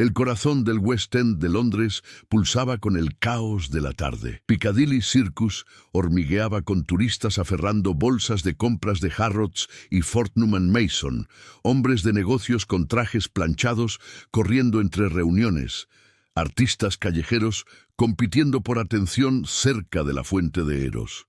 El corazón del West End de Londres pulsaba con el caos de la tarde. Piccadilly Circus hormigueaba con turistas aferrando bolsas de compras de Harrods y Fortnum & Mason, hombres de negocios con trajes planchados corriendo entre reuniones, artistas callejeros compitiendo por atención cerca de la fuente de Eros.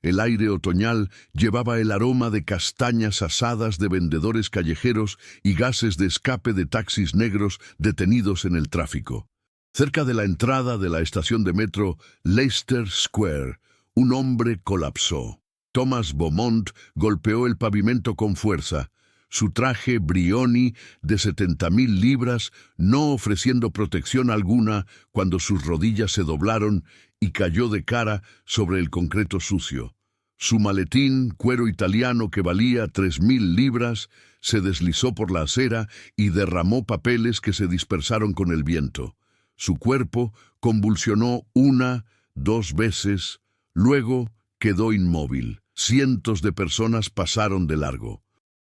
El aire otoñal llevaba el aroma de castañas asadas de vendedores callejeros y gases de escape de taxis negros detenidos en el tráfico. Cerca de la entrada de la estación de metro Leicester Square, un hombre colapsó. Thomas Beaumont golpeó el pavimento con fuerza. Su traje Brioni de 70.000 libras, no ofreciendo protección alguna cuando sus rodillas se doblaron y cayó de cara sobre el concreto sucio. Su maletín, cuero italiano que valía 3.000 libras, se deslizó por la acera y derramó papeles que se dispersaron con el viento. Su cuerpo convulsionó 1, 2 veces, luego quedó inmóvil. Cientos de personas pasaron de largo.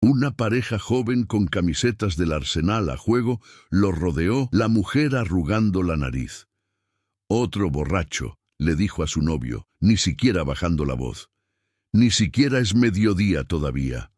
Una pareja joven con camisetas del Arsenal a juego lo rodeó, la mujer arrugando la nariz. «Otro borracho», le dijo a su novio, ni siquiera bajando la voz. «Ni siquiera es mediodía todavía».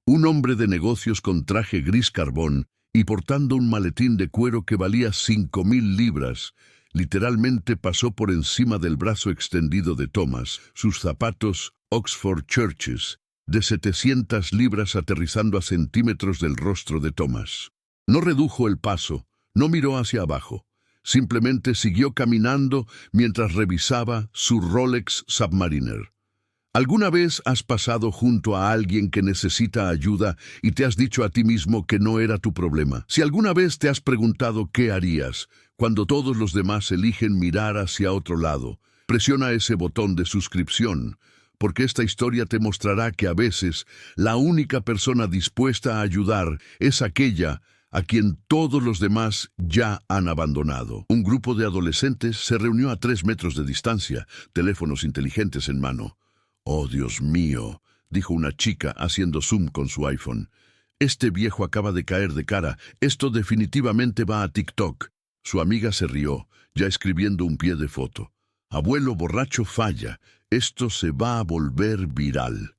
Un hombre de negocios con traje gris carbón y portando un maletín de cuero que valía 5.000 libras, literalmente pasó por encima del brazo extendido de Thomas, sus zapatos Oxford Churches, de 700 libras aterrizando a centímetros del rostro de Thomas. No redujo el paso, no miró hacia abajo. Simplemente siguió caminando mientras revisaba su Rolex Submariner. ¿Alguna vez has pasado junto a alguien que necesita ayuda y te has dicho a ti mismo que no era tu problema? Si alguna vez te has preguntado qué harías cuando todos los demás eligen mirar hacia otro lado, presiona ese botón de suscripción, porque esta historia te mostrará que a veces la única persona dispuesta a ayudar es aquella a quien todos los demás ya han abandonado. Un grupo de adolescentes se reunió a 3 metros de distancia, teléfonos inteligentes en mano. «Oh, Dios mío», dijo una chica haciendo zoom con su iPhone. «Este viejo acaba de caer de cara. Esto definitivamente va a TikTok». Su amiga se rió, ya escribiendo un pie de foto. «Abuelo borracho falla. Esto se va a volver viral».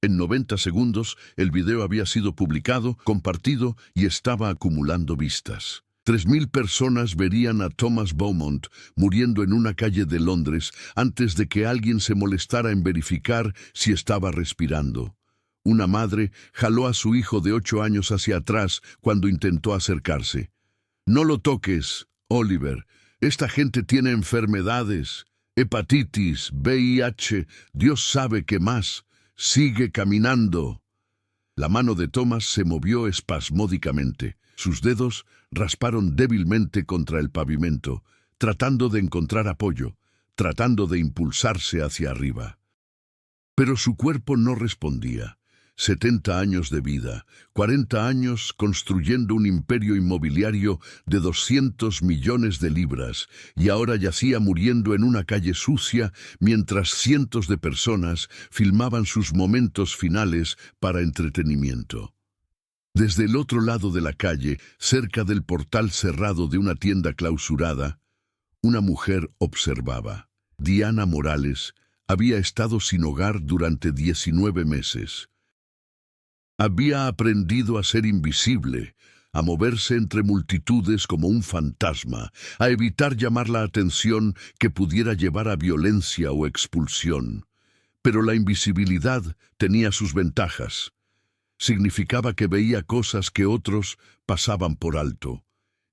En 90 segundos, el video había sido publicado, compartido y estaba acumulando vistas. 3.000 personas verían a Thomas Beaumont muriendo en una calle de Londres antes de que alguien se molestara en verificar si estaba respirando. Una madre jaló a su hijo de 8 años hacia atrás cuando intentó acercarse. «No lo toques, Oliver. Esta gente tiene enfermedades. Hepatitis, VIH, Dios sabe qué más. Sigue caminando». La mano de Thomas se movió espasmódicamente. Sus dedos rasparon débilmente contra el pavimento, tratando de encontrar apoyo, tratando de impulsarse hacia arriba. Pero su cuerpo no respondía. 70 años de vida, 40 años construyendo un imperio inmobiliario de 200 millones de libras, y ahora yacía muriendo en una calle sucia mientras cientos de personas filmaban sus momentos finales para entretenimiento. Desde el otro lado de la calle, cerca del portal cerrado de una tienda clausurada, una mujer observaba. Diana Morales había estado sin hogar durante 19 meses. Había aprendido a ser invisible, a moverse entre multitudes como un fantasma, a evitar llamar la atención que pudiera llevar a violencia o expulsión. Pero la invisibilidad tenía sus ventajas. Significaba que veía cosas que otros pasaban por alto.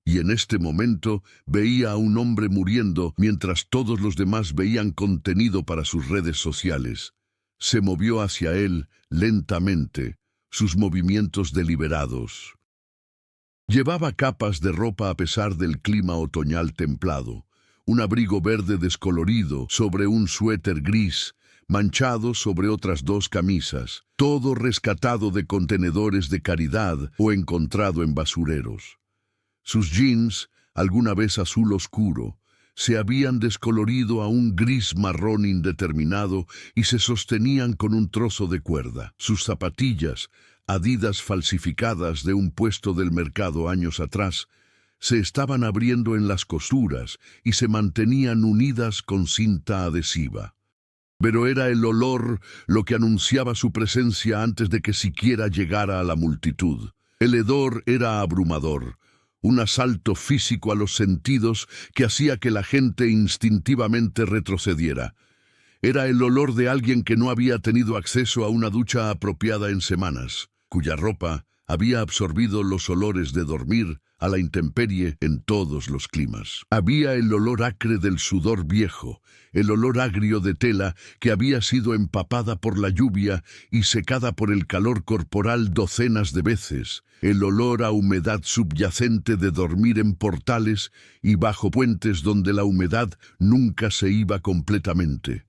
Y en este momento veía a un hombre muriendo mientras todos los demás veían contenido para sus redes sociales. Se movió hacia él lentamente, sus movimientos deliberados. Llevaba capas de ropa a pesar del clima otoñal templado, un abrigo verde descolorido sobre un suéter gris, manchado sobre otras 2 camisas, todo rescatado de contenedores de caridad o encontrado en basureros. Sus jeans, alguna vez azul oscuro, se habían descolorido a un gris marrón indeterminado y se sostenían con un trozo de cuerda. Sus zapatillas, Adidas falsificadas de un puesto del mercado años atrás, se estaban abriendo en las costuras y se mantenían unidas con cinta adhesiva. Pero era el olor lo que anunciaba su presencia antes de que siquiera llegara a la multitud. El hedor era abrumador, un asalto físico a los sentidos que hacía que la gente instintivamente retrocediera. Era el olor de alguien que no había tenido acceso a una ducha apropiada en semanas, cuya ropa había absorbido los olores de dormir a la intemperie en todos los climas. Había el olor acre del sudor viejo, el olor agrio de tela que había sido empapada por la lluvia y secada por el calor corporal docenas de veces, el olor a humedad subyacente de dormir en portales y bajo puentes donde la humedad nunca se iba completamente.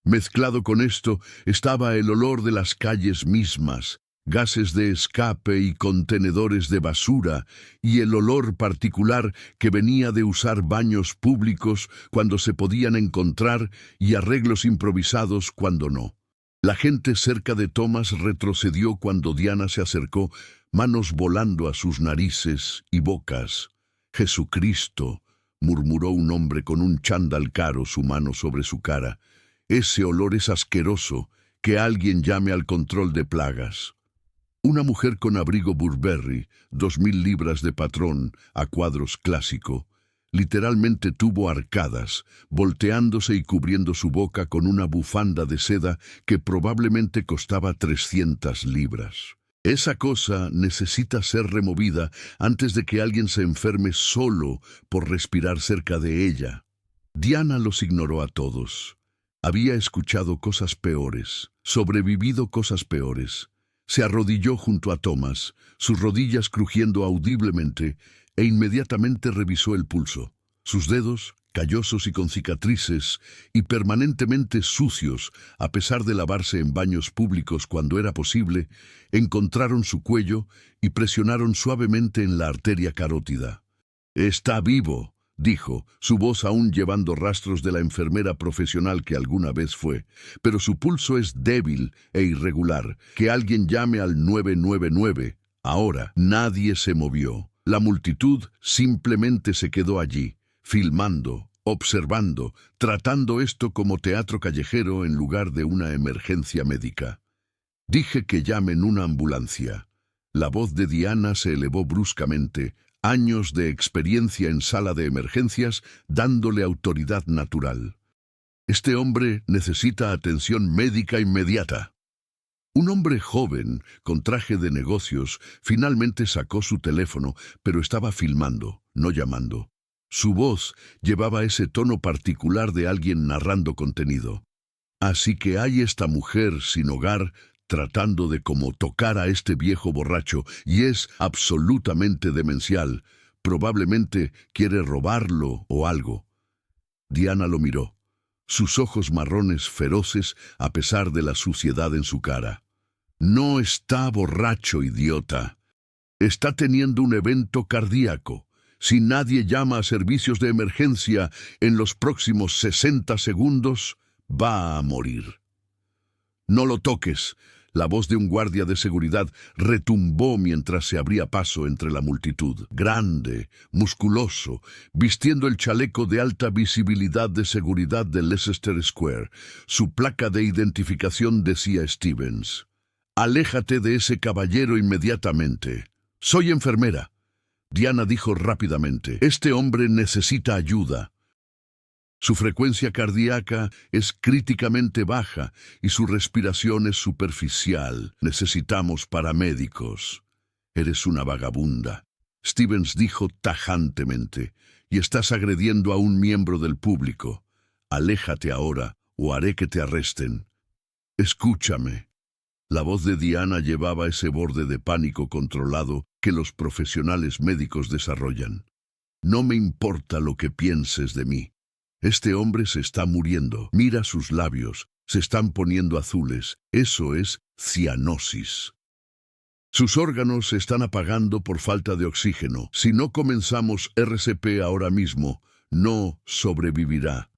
Mezclado con esto estaba el olor de las calles mismas, gases de escape y contenedores de basura, y el olor particular que venía de usar baños públicos cuando se podían encontrar y arreglos improvisados cuando no. La gente cerca de Thomas retrocedió cuando Diana se acercó, manos volando a sus narices y bocas. «Jesucristo», murmuró un hombre con un chándal caro, su mano sobre su cara. «Ese olor es asqueroso. Que alguien llame al control de plagas». Una mujer con abrigo Burberry, 2000 libras de patrón, a cuadros clásico, literalmente tuvo arcadas, volteándose y cubriendo su boca con una bufanda de seda que probablemente costaba 300 libras. Esa cosa necesita ser removida antes de que alguien se enferme solo por respirar cerca de ella. Diana los ignoró a todos. Había escuchado cosas peores, sobrevivido cosas peores. Se arrodilló junto a Thomas, sus rodillas crujiendo audiblemente, e inmediatamente revisó el pulso. Sus dedos, callosos y con cicatrices, y permanentemente sucios, a pesar de lavarse en baños públicos cuando era posible, encontraron su cuello y presionaron suavemente en la arteria carótida. «Está vivo», dijo, su voz aún llevando rastros de la enfermera profesional que alguna vez fue, «pero su pulso es débil e irregular. Que alguien llame al 999. Ahora». Nadie se movió. La multitud simplemente se quedó allí, filmando, observando, tratando esto como teatro callejero en lugar de una emergencia médica. «Dije que llamen una ambulancia». La voz de Diana se elevó bruscamente, años de experiencia en sala de emergencias dándole autoridad natural. «Este hombre necesita atención médica inmediata». Un hombre joven, con traje de negocios, finalmente sacó su teléfono, pero estaba filmando, no llamando. Su voz llevaba ese tono particular de alguien narrando contenido. «Así que hay esta mujer sin hogar tratando de como tocar a este viejo borracho, y es absolutamente demencial. Probablemente quiere robarlo o algo». Diana lo miró, sus ojos marrones feroces a pesar de la suciedad en su cara. «No está borracho, idiota. Está teniendo un evento cardíaco. Si nadie llama a servicios de emergencia en los próximos 60 segundos, va a morir». «No lo toques». La voz de un guardia de seguridad retumbó mientras se abría paso entre la multitud. Grande, musculoso, vistiendo el chaleco de alta visibilidad de seguridad de Leicester Square. Su placa de identificación decía Stevens. «Aléjate de ese caballero inmediatamente». «Soy enfermera», Diana dijo rápidamente. «Este hombre necesita ayuda». Su frecuencia cardíaca es críticamente baja y su respiración es superficial. «Necesitamos paramédicos». «Eres una vagabunda», Stevens dijo tajantemente, «y estás agrediendo a un miembro del público. Aléjate ahora o haré que te arresten». «Escúchame». La voz de Diana llevaba ese borde de pánico controlado que los profesionales médicos desarrollan. «No me importa lo que pienses de mí. Este hombre se está muriendo. Mira sus labios, se están poniendo azules. Eso es cianosis. Sus órganos se están apagando por falta de oxígeno. Si no comenzamos RCP ahora mismo, no sobrevivirá».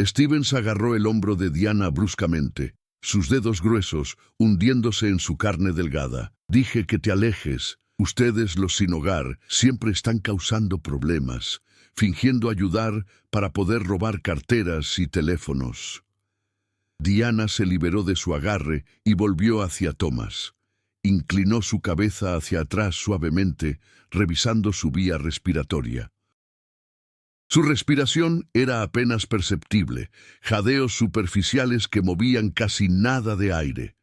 Stevens agarró el hombro de Diana bruscamente, sus dedos gruesos hundiéndose en su carne delgada. «Dije que te alejes. Ustedes, los sin hogar, siempre están causando problemas, fingiendo ayudar para poder robar carteras y teléfonos. Diana se liberó de su agarre y volvió hacia Thomas. Inclinó su cabeza hacia atrás suavemente, revisando su vía respiratoria. Su respiración era apenas perceptible, jadeos superficiales que movían casi nada de aire.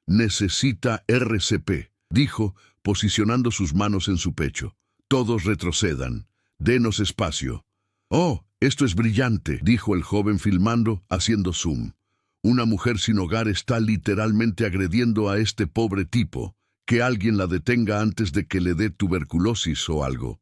«Necesita RCP», dijo, posicionando sus manos en su pecho. «Todos retrocedan. Denos espacio». «Oh, esto es brillante», dijo el joven filmando, haciendo zoom. «Una mujer sin hogar está literalmente agrediendo a este pobre tipo. Que alguien la detenga antes de que le dé tuberculosis o algo».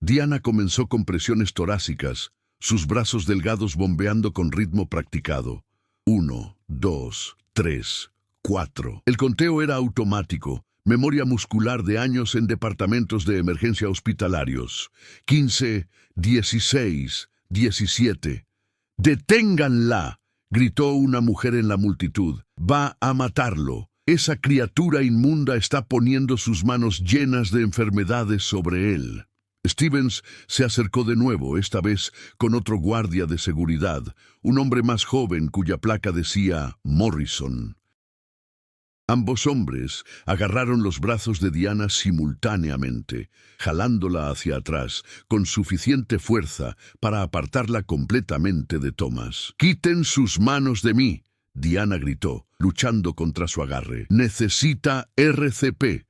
Diana comenzó con presiones torácicas, sus brazos delgados bombeando con ritmo practicado. 1, 2, 3, 4. El conteo era automático, memoria muscular de años en departamentos de emergencia hospitalarios. 15, 16, 17. «¡Deténganla!», gritó una mujer en la multitud. «Va a matarlo. Esa criatura inmunda está poniendo sus manos llenas de enfermedades sobre él». Stevens se acercó de nuevo, esta vez con otro guardia de seguridad, un hombre más joven cuya placa decía Morrison. Ambos hombres agarraron los brazos de Diana simultáneamente, jalándola hacia atrás con suficiente fuerza para apartarla completamente de Thomas. «¡Quiten sus manos de mí!», Diana gritó, luchando contra su agarre. «Necesita RCP.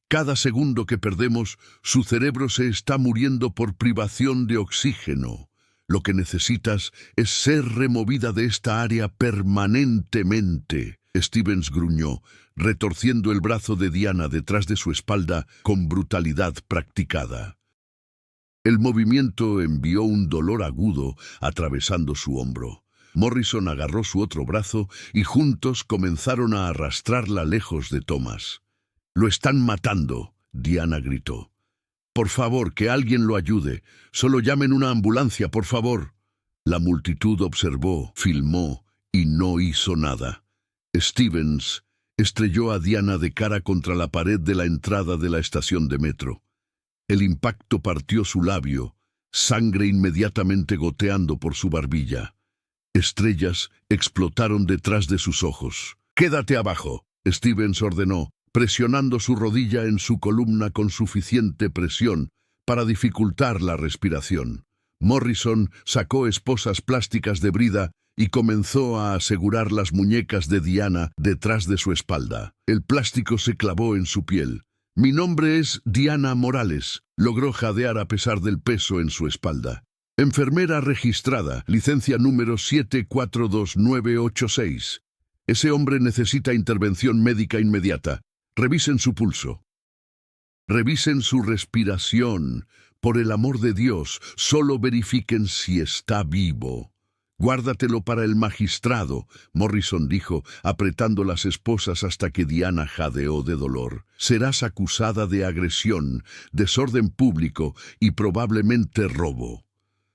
Cada segundo que perdemos, su cerebro se está muriendo por privación de oxígeno. Lo que necesitas es ser removida de esta área permanentemente». Stevens gruñó, retorciendo el brazo de Diana detrás de su espalda con brutalidad practicada. El movimiento envió un dolor agudo atravesando su hombro. Morrison agarró su otro brazo y juntos comenzaron a arrastrarla lejos de Thomas. «¡Lo están matando!», Diana gritó. «Por favor, que alguien lo ayude. Solo llamen una ambulancia, por favor». La multitud observó, filmó y no hizo nada. Stevens estrelló a Diana de cara contra la pared de la entrada de la estación de metro. El impacto partió su labio, sangre inmediatamente goteando por su barbilla. Estrellas explotaron detrás de sus ojos. «¡Quédate abajo!», Stevens ordenó, presionando su rodilla en su columna con suficiente presión para dificultar la respiración. Morrison sacó esposas plásticas de brida y comenzó a asegurar las muñecas de Diana detrás de su espalda. El plástico se clavó en su piel. «Mi nombre es Diana Morales», logró jadear a pesar del peso en su espalda. «Enfermera registrada, licencia número 742986. Ese hombre necesita intervención médica inmediata. Revisen su pulso. Revisen su respiración. Por el amor de Dios, solo verifiquen si está vivo». «Guárdatelo para el magistrado», Morrison dijo, apretando las esposas hasta que Diana jadeó de dolor. «Serás acusada de agresión, desorden público y probablemente robo».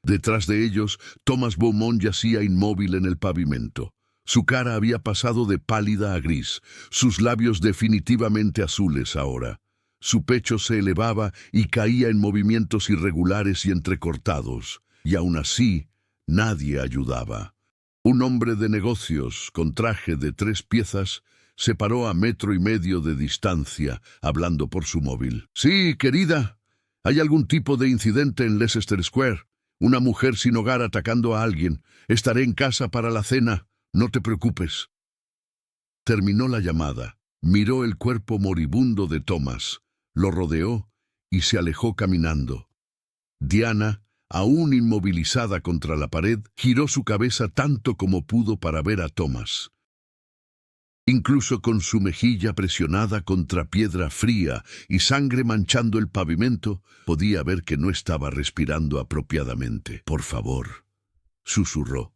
Detrás de ellos, Thomas Beaumont yacía inmóvil en el pavimento. Su cara había pasado de pálida a gris, sus labios definitivamente azules ahora. Su pecho se elevaba y caía en movimientos irregulares y entrecortados, y aún así nadie ayudaba. Un hombre de negocios, con traje de 3 piezas, se paró a 1,5 metros de distancia, hablando por su móvil. «Sí, querida, ¿hay algún tipo de incidente en Leicester Square? Una mujer sin hogar atacando a alguien. Estaré en casa para la cena. No te preocupes». Terminó la llamada. Miró el cuerpo moribundo de Thomas, lo rodeó y se alejó caminando. Diana, aún inmovilizada contra la pared, giró su cabeza tanto como pudo para ver a Thomas. Incluso con su mejilla presionada contra piedra fría y sangre manchando el pavimento, podía ver que no estaba respirando apropiadamente. «Por favor», susurró,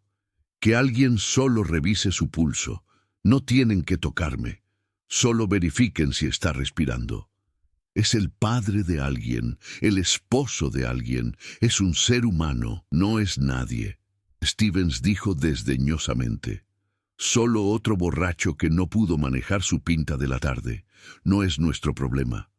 «que alguien solo revise su pulso. No tienen que tocarme. Solo verifiquen si está respirando. Es el padre de alguien, el esposo de alguien. Es un ser humano, no es nadie». Stevens dijo desdeñosamente. «Solo otro borracho que no pudo manejar su pinta de la tarde. No es nuestro problema».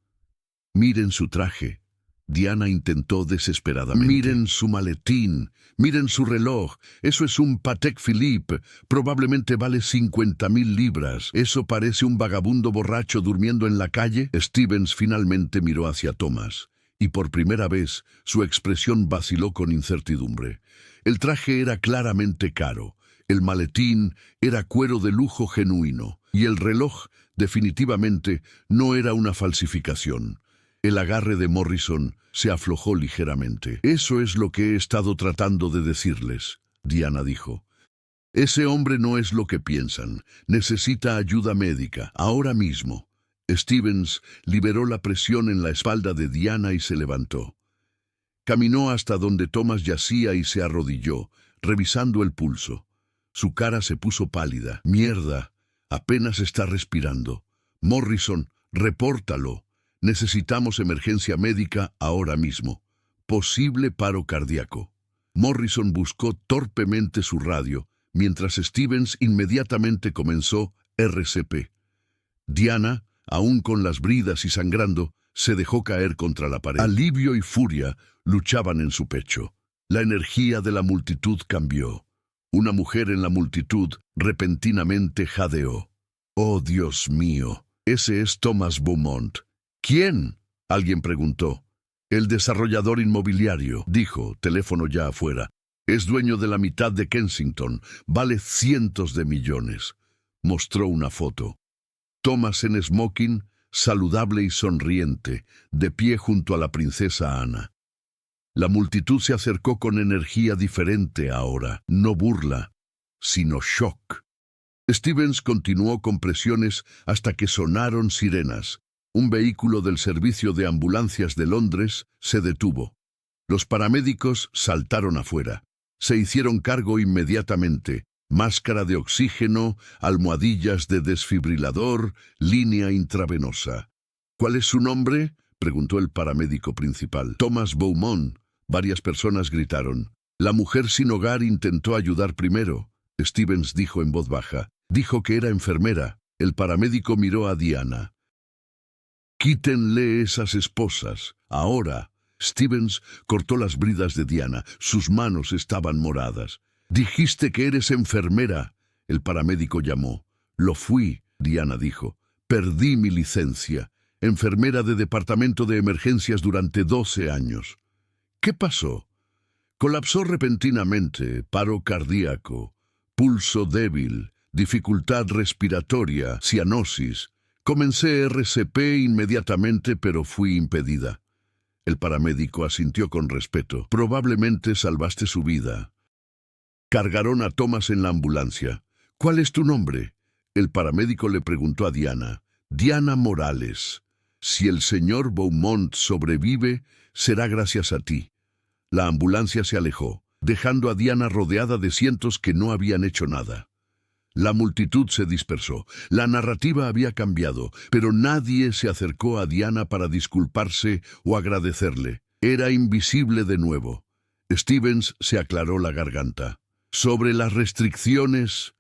Miren su traje. Diana intentó desesperadamente. Miren su maletín, miren su reloj. Eso es un Patek Philippe. Probablemente vale 50.000 libras. ¿Eso parece un vagabundo borracho durmiendo en la calle? Stevens finalmente miró hacia Thomas, y por primera vez su expresión vaciló con incertidumbre. El traje era claramente caro, el maletín era cuero de lujo genuino, y el reloj definitivamente no era una falsificación. El agarre de Morrison se aflojó ligeramente. Eso es lo que he estado tratando de decirles, Diana dijo. Ese hombre no es lo que piensan. Necesita ayuda médica, ahora mismo. Stevens liberó la presión en la espalda de Diana y se levantó. Caminó hasta donde Thomas yacía y se arrodilló, revisando el pulso. Su cara se puso pálida. Mierda, apenas está respirando. Morrison, repórtalo. Necesitamos emergencia médica ahora mismo. Posible paro cardíaco. Morrison buscó torpemente su radio, mientras Stevens inmediatamente comenzó RCP. Diana, aún con las bridas y sangrando, se dejó caer contra la pared. Alivio y furia luchaban en su pecho. La energía de la multitud cambió. Una mujer en la multitud repentinamente jadeó. «Oh, Dios mío, ese es Thomas Beaumont». «¿Quién?», alguien preguntó. «El desarrollador inmobiliario», dijo, teléfono ya afuera. «Es dueño de la mitad de Kensington. Vale cientos de millones». Mostró una foto. Thomas en smoking, saludable y sonriente, de pie junto a la princesa Ana. La multitud se acercó con energía diferente ahora, no burla, sino shock. Stevens continuó con presiones hasta que sonaron sirenas. Un vehículo del servicio de ambulancias de Londres se detuvo. Los paramédicos saltaron afuera. Se hicieron cargo inmediatamente. Máscara de oxígeno, almohadillas de desfibrilador, línea intravenosa. «¿Cuál es su nombre?», preguntó el paramédico principal. «Thomas Beaumont». Varias personas gritaron. «La mujer sin hogar intentó ayudar primero», Stevens dijo en voz baja. Dijo que era enfermera. El paramédico miró a Diana. «Quítenle esas esposas, ahora». Stevens cortó las bridas de Diana. Sus manos estaban moradas. «Dijiste que eres enfermera», el paramédico llamó. «Lo fui», Diana dijo. «Perdí mi licencia. Enfermera de departamento de emergencias durante 12 años». «¿Qué pasó?» «Colapsó repentinamente, paro cardíaco, pulso débil, dificultad respiratoria, cianosis. Comencé RCP inmediatamente, pero fui impedida». El paramédico asintió con respeto. «Probablemente salvaste su vida». Cargaron a Thomas en la ambulancia. «¿Cuál es tu nombre?», el paramédico le preguntó a Diana. «Diana Morales. Si el señor Beaumont sobrevive, será gracias a ti». La ambulancia se alejó, dejando a Diana rodeada de cientos que no habían hecho nada. La multitud se dispersó. La narrativa había cambiado, pero nadie se acercó a Diana para disculparse o agradecerle. Era invisible de nuevo. Stevens se aclaró la garganta. «Sobre las restricciones,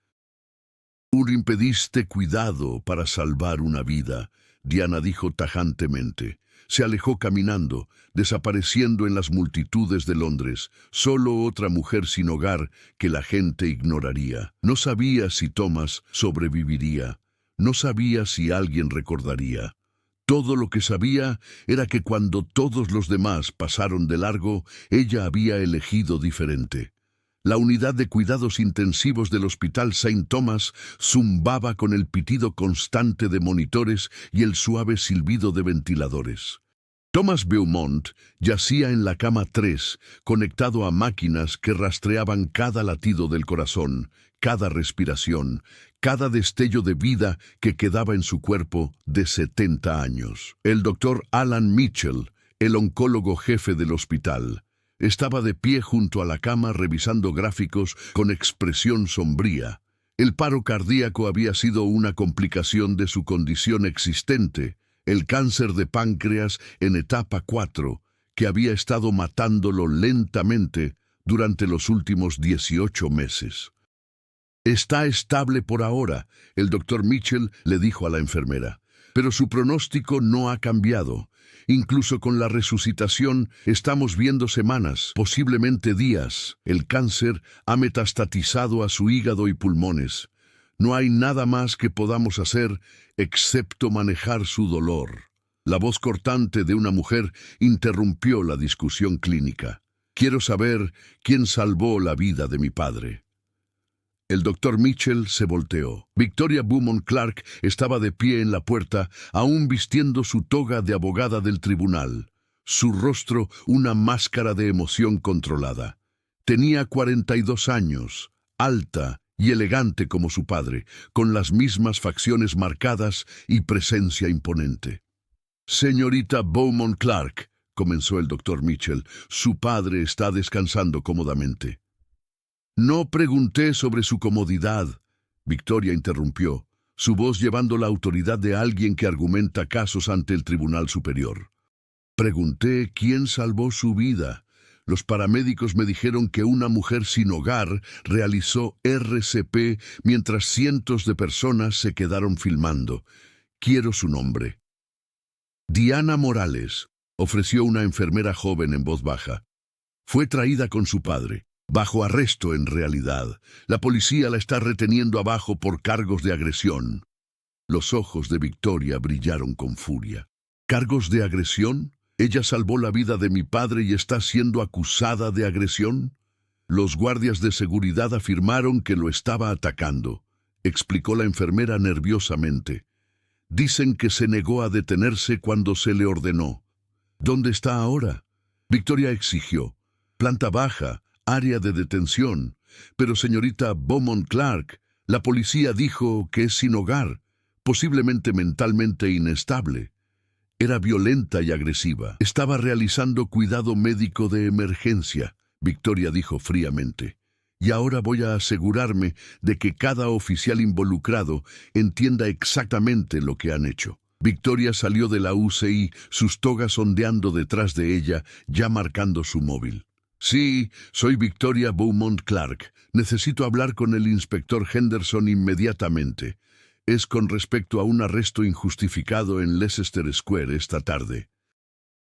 impediste cuidado para salvar una vida», Diana dijo tajantemente. Se alejó caminando, desapareciendo en las multitudes de Londres, solo otra mujer sin hogar que la gente ignoraría. No sabía si Thomas sobreviviría, no sabía si alguien recordaría. Todo lo que sabía era que cuando todos los demás pasaron de largo, ella había elegido diferente. La unidad de cuidados intensivos del Hospital St. Thomas zumbaba con el pitido constante de monitores y el suave silbido de ventiladores. Thomas Beaumont yacía en la cama 3, conectado a máquinas que rastreaban cada latido del corazón, cada respiración, cada destello de vida que quedaba en su cuerpo de 70 años. El doctor Alan Mitchell, el oncólogo jefe del hospital, estaba de pie junto a la cama revisando gráficos con expresión sombría. El paro cardíaco había sido una complicación de su condición existente, el cáncer de páncreas en etapa 4, que había estado matándolo lentamente durante los últimos 18 meses. «Está estable por ahora», el doctor Mitchell le dijo a la enfermera, «pero su pronóstico no ha cambiado. Incluso con la resucitación estamos viendo semanas, posiblemente días. El cáncer ha metastatizado a su hígado y pulmones. No hay nada más que podamos hacer excepto manejar su dolor. La voz cortante de una mujer interrumpió la discusión clínica. Quiero saber quién salvó la vida de mi padre. El doctor Mitchell se volteó. Victoria Beaumont Clark estaba de pie en la puerta, aún vistiendo su toga de abogada del tribunal. Su rostro una máscara de emoción controlada. Tenía 42 años, alta y elegante como su padre, con las mismas facciones marcadas y presencia imponente. Señorita Beaumont Clark, comenzó el doctor Mitchell, su padre está descansando cómodamente. No pregunté sobre su comodidad, Victoria interrumpió, su voz llevando la autoridad de alguien que argumenta casos ante el Tribunal Superior. Pregunté quién salvó su vida. Los paramédicos me dijeron que una mujer sin hogar realizó RCP mientras cientos de personas se quedaron filmando. Quiero su nombre. Diana Morales, ofreció una enfermera joven en voz baja. Fue traída con su padre. Bajo arresto, en realidad. La policía la está reteniendo abajo por cargos de agresión. Los ojos de Victoria brillaron con furia. ¿Cargos de agresión? ¿Ella salvó la vida de mi padre y está siendo acusada de agresión? Los guardias de seguridad afirmaron que lo estaba atacando, explicó la enfermera nerviosamente. Dicen que se negó a detenerse cuando se le ordenó. ¿Dónde está ahora? Victoria exigió. Planta baja. Área de detención. Pero señorita Beaumont Clark, la policía dijo que es sin hogar, posiblemente mentalmente inestable. Era violenta y agresiva. Estaba realizando cuidado médico de emergencia, Victoria dijo fríamente. Y ahora voy a asegurarme de que cada oficial involucrado entienda exactamente lo que han hecho. Victoria salió de la UCI, sus togas ondeando detrás de ella, ya marcando su móvil. Sí, soy Victoria Beaumont Clark. Necesito hablar con el inspector Henderson inmediatamente. Es con respecto a un arresto injustificado en Leicester Square esta tarde.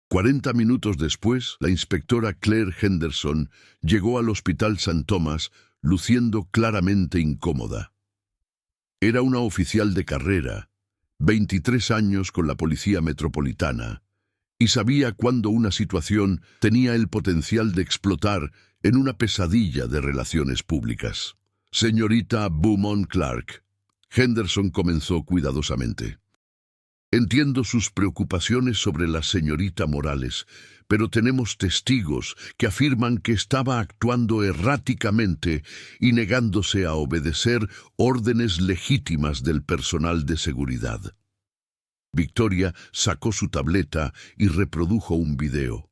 40 minutos después, la inspectora Claire Henderson llegó al Hospital St. Thomas, luciendo claramente incómoda. Era una oficial de carrera, 23 años con la Policía Metropolitana, y sabía cuándo una situación tenía el potencial de explotar en una pesadilla de relaciones públicas. Señorita Beaumont Clark, Henderson comenzó cuidadosamente. Entiendo sus preocupaciones sobre la señorita Morales, pero tenemos testigos que afirman que estaba actuando erráticamente y negándose a obedecer órdenes legítimas del personal de seguridad. Victoria sacó su tableta y reprodujo un video.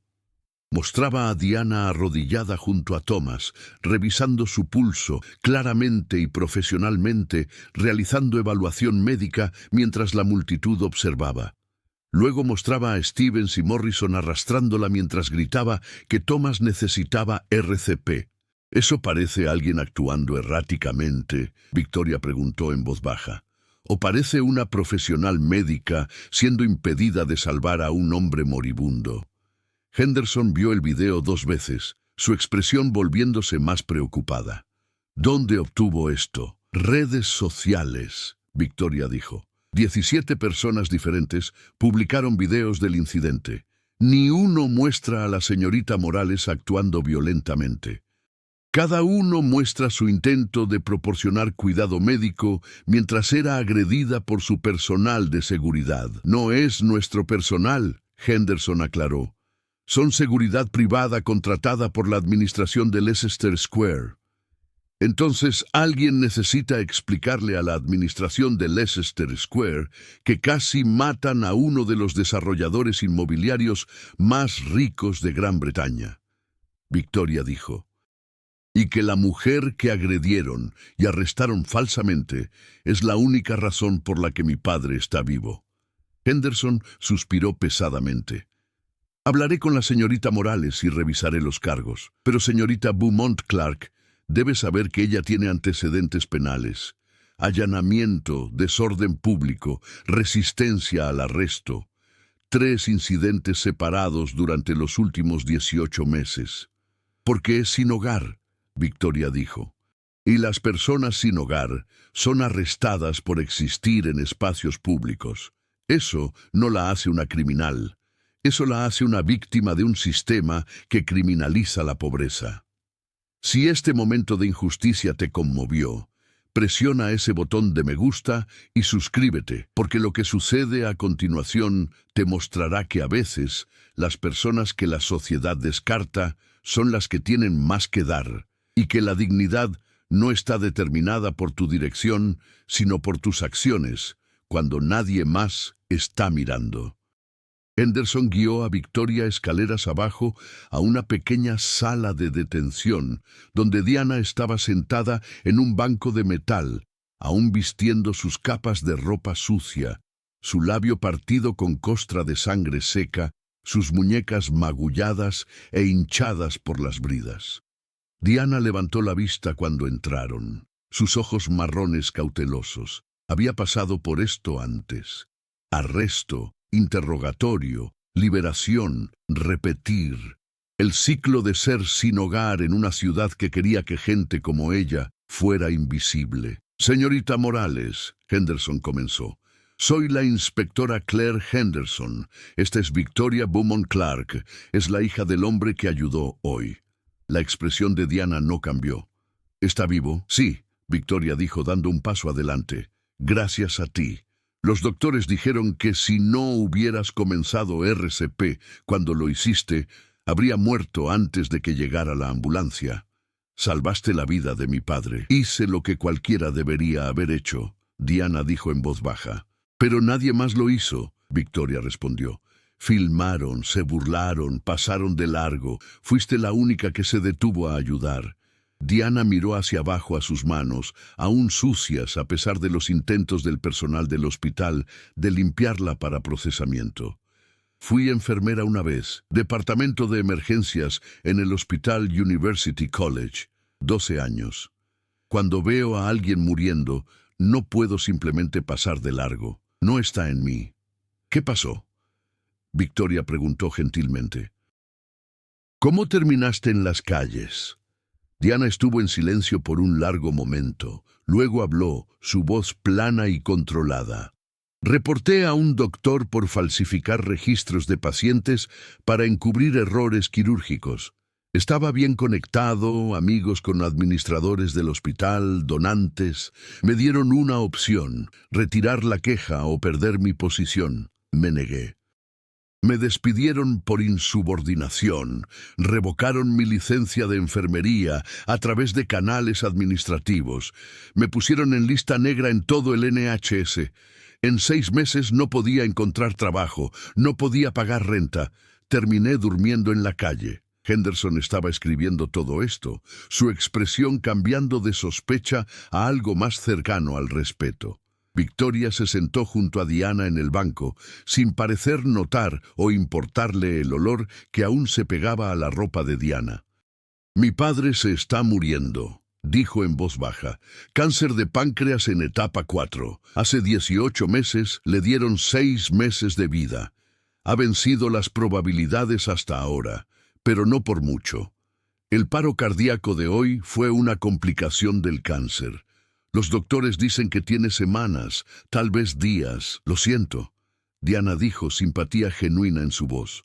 Mostraba a Diana arrodillada junto a Thomas, revisando su pulso claramente y profesionalmente, realizando evaluación médica mientras la multitud observaba. Luego mostraba a Stevens y Morrison arrastrándola mientras gritaba que Thomas necesitaba RCP. «¿Eso parece alguien actuando erráticamente?», Victoria preguntó en voz baja. «¿O parece una profesional médica siendo impedida de salvar a un hombre moribundo?» Henderson vio el video 2 veces, su expresión volviéndose más preocupada. «¿Dónde obtuvo esto?» «Redes sociales», Victoria dijo. 17 personas diferentes publicaron videos del incidente. Ni uno muestra a la señorita Morales actuando violentamente. Cada uno muestra su intento de proporcionar cuidado médico mientras era agredida por su personal de seguridad. «No es nuestro personal», Henderson aclaró. «Son seguridad privada contratada por la administración de Leicester Square». Entonces alguien necesita explicarle a la administración de Leicester Square que casi matan a uno de los desarrolladores inmobiliarios más ricos de Gran Bretaña. Victoria dijo. Y que la mujer que agredieron y arrestaron falsamente es la única razón por la que mi padre está vivo. Henderson suspiró pesadamente. «Hablaré con la señorita Morales y revisaré los cargos. Pero señorita Beaumont Clark, debe saber que ella tiene antecedentes penales. Allanamiento, desorden público, resistencia al arresto. 3 incidentes separados durante los últimos 18 meses. Porque es sin hogar, Victoria dijo. Y las personas sin hogar son arrestadas por existir en espacios públicos. Eso no la hace una criminal. Eso la hace una víctima de un sistema que criminaliza la pobreza. Si este momento de injusticia te conmovió, presiona ese botón de me gusta y suscríbete, porque lo que sucede a continuación te mostrará que a veces las personas que la sociedad descarta son las que tienen más que dar, y que la dignidad no está determinada por tu dirección, sino por tus acciones, cuando nadie más está mirando. Henderson guió a Victoria escaleras abajo a una pequeña sala de detención, donde Diana estaba sentada en un banco de metal, aún vistiendo sus capas de ropa sucia, su labio partido con costra de sangre seca, sus muñecas magulladas e hinchadas por las bridas. Diana levantó la vista cuando entraron, sus ojos marrones cautelosos. Había pasado por esto antes. Arresto, interrogatorio, liberación, repetir. El ciclo de ser sin hogar en una ciudad que quería que gente como ella fuera invisible. Señorita Morales, Henderson comenzó. Soy la inspectora Claire Henderson. Esta es Victoria Beaumont Clark. Es la hija del hombre que ayudó hoy. La expresión de Diana no cambió. ¿Está vivo? Sí, Victoria dijo dando un paso adelante. Gracias a ti. Los doctores dijeron que si no hubieras comenzado RCP cuando lo hiciste, habría muerto antes de que llegara la ambulancia. Salvaste la vida de mi padre. Hice lo que cualquiera debería haber hecho, Diana dijo en voz baja. Pero nadie más lo hizo, Victoria respondió. Filmaron, se burlaron, pasaron de largo. Fuiste la única que se detuvo a ayudar. Diana miró hacia abajo a sus manos, aún sucias a pesar de los intentos del personal del hospital de limpiarla para procesamiento. Fui enfermera una vez, departamento de emergencias en el Hospital University College, 12 años. Cuando veo a alguien muriendo, no puedo simplemente pasar de largo. No está en mí. ¿Qué pasó? Victoria preguntó gentilmente. ¿Cómo terminaste en las calles? Diana estuvo en silencio por un largo momento. Luego habló, su voz plana y controlada. Reporté a un doctor por falsificar registros de pacientes para encubrir errores quirúrgicos. Estaba bien conectado, amigos con administradores del hospital, donantes. Me dieron una opción, retirar la queja o perder mi posición. Me negué. Me despidieron por insubordinación, revocaron mi licencia de enfermería a través de canales administrativos, me pusieron en lista negra en todo el NHS. En 6 meses no podía encontrar trabajo, no podía pagar renta, terminé durmiendo en la calle. Henderson estaba escribiendo todo esto, su expresión cambiando de sospecha a algo más cercano al respeto. Victoria se sentó junto a Diana en el banco, sin parecer notar o importarle el olor que aún se pegaba a la ropa de Diana. Mi padre se está muriendo, dijo en voz baja. Cáncer de páncreas en etapa 4. Hace 18 meses le dieron 6 meses de vida. Ha vencido las probabilidades hasta ahora, pero no por mucho. El paro cardíaco de hoy fue una complicación del cáncer. Los doctores dicen que tiene semanas, tal vez días. Lo siento, Diana dijo, simpatía genuina en su voz.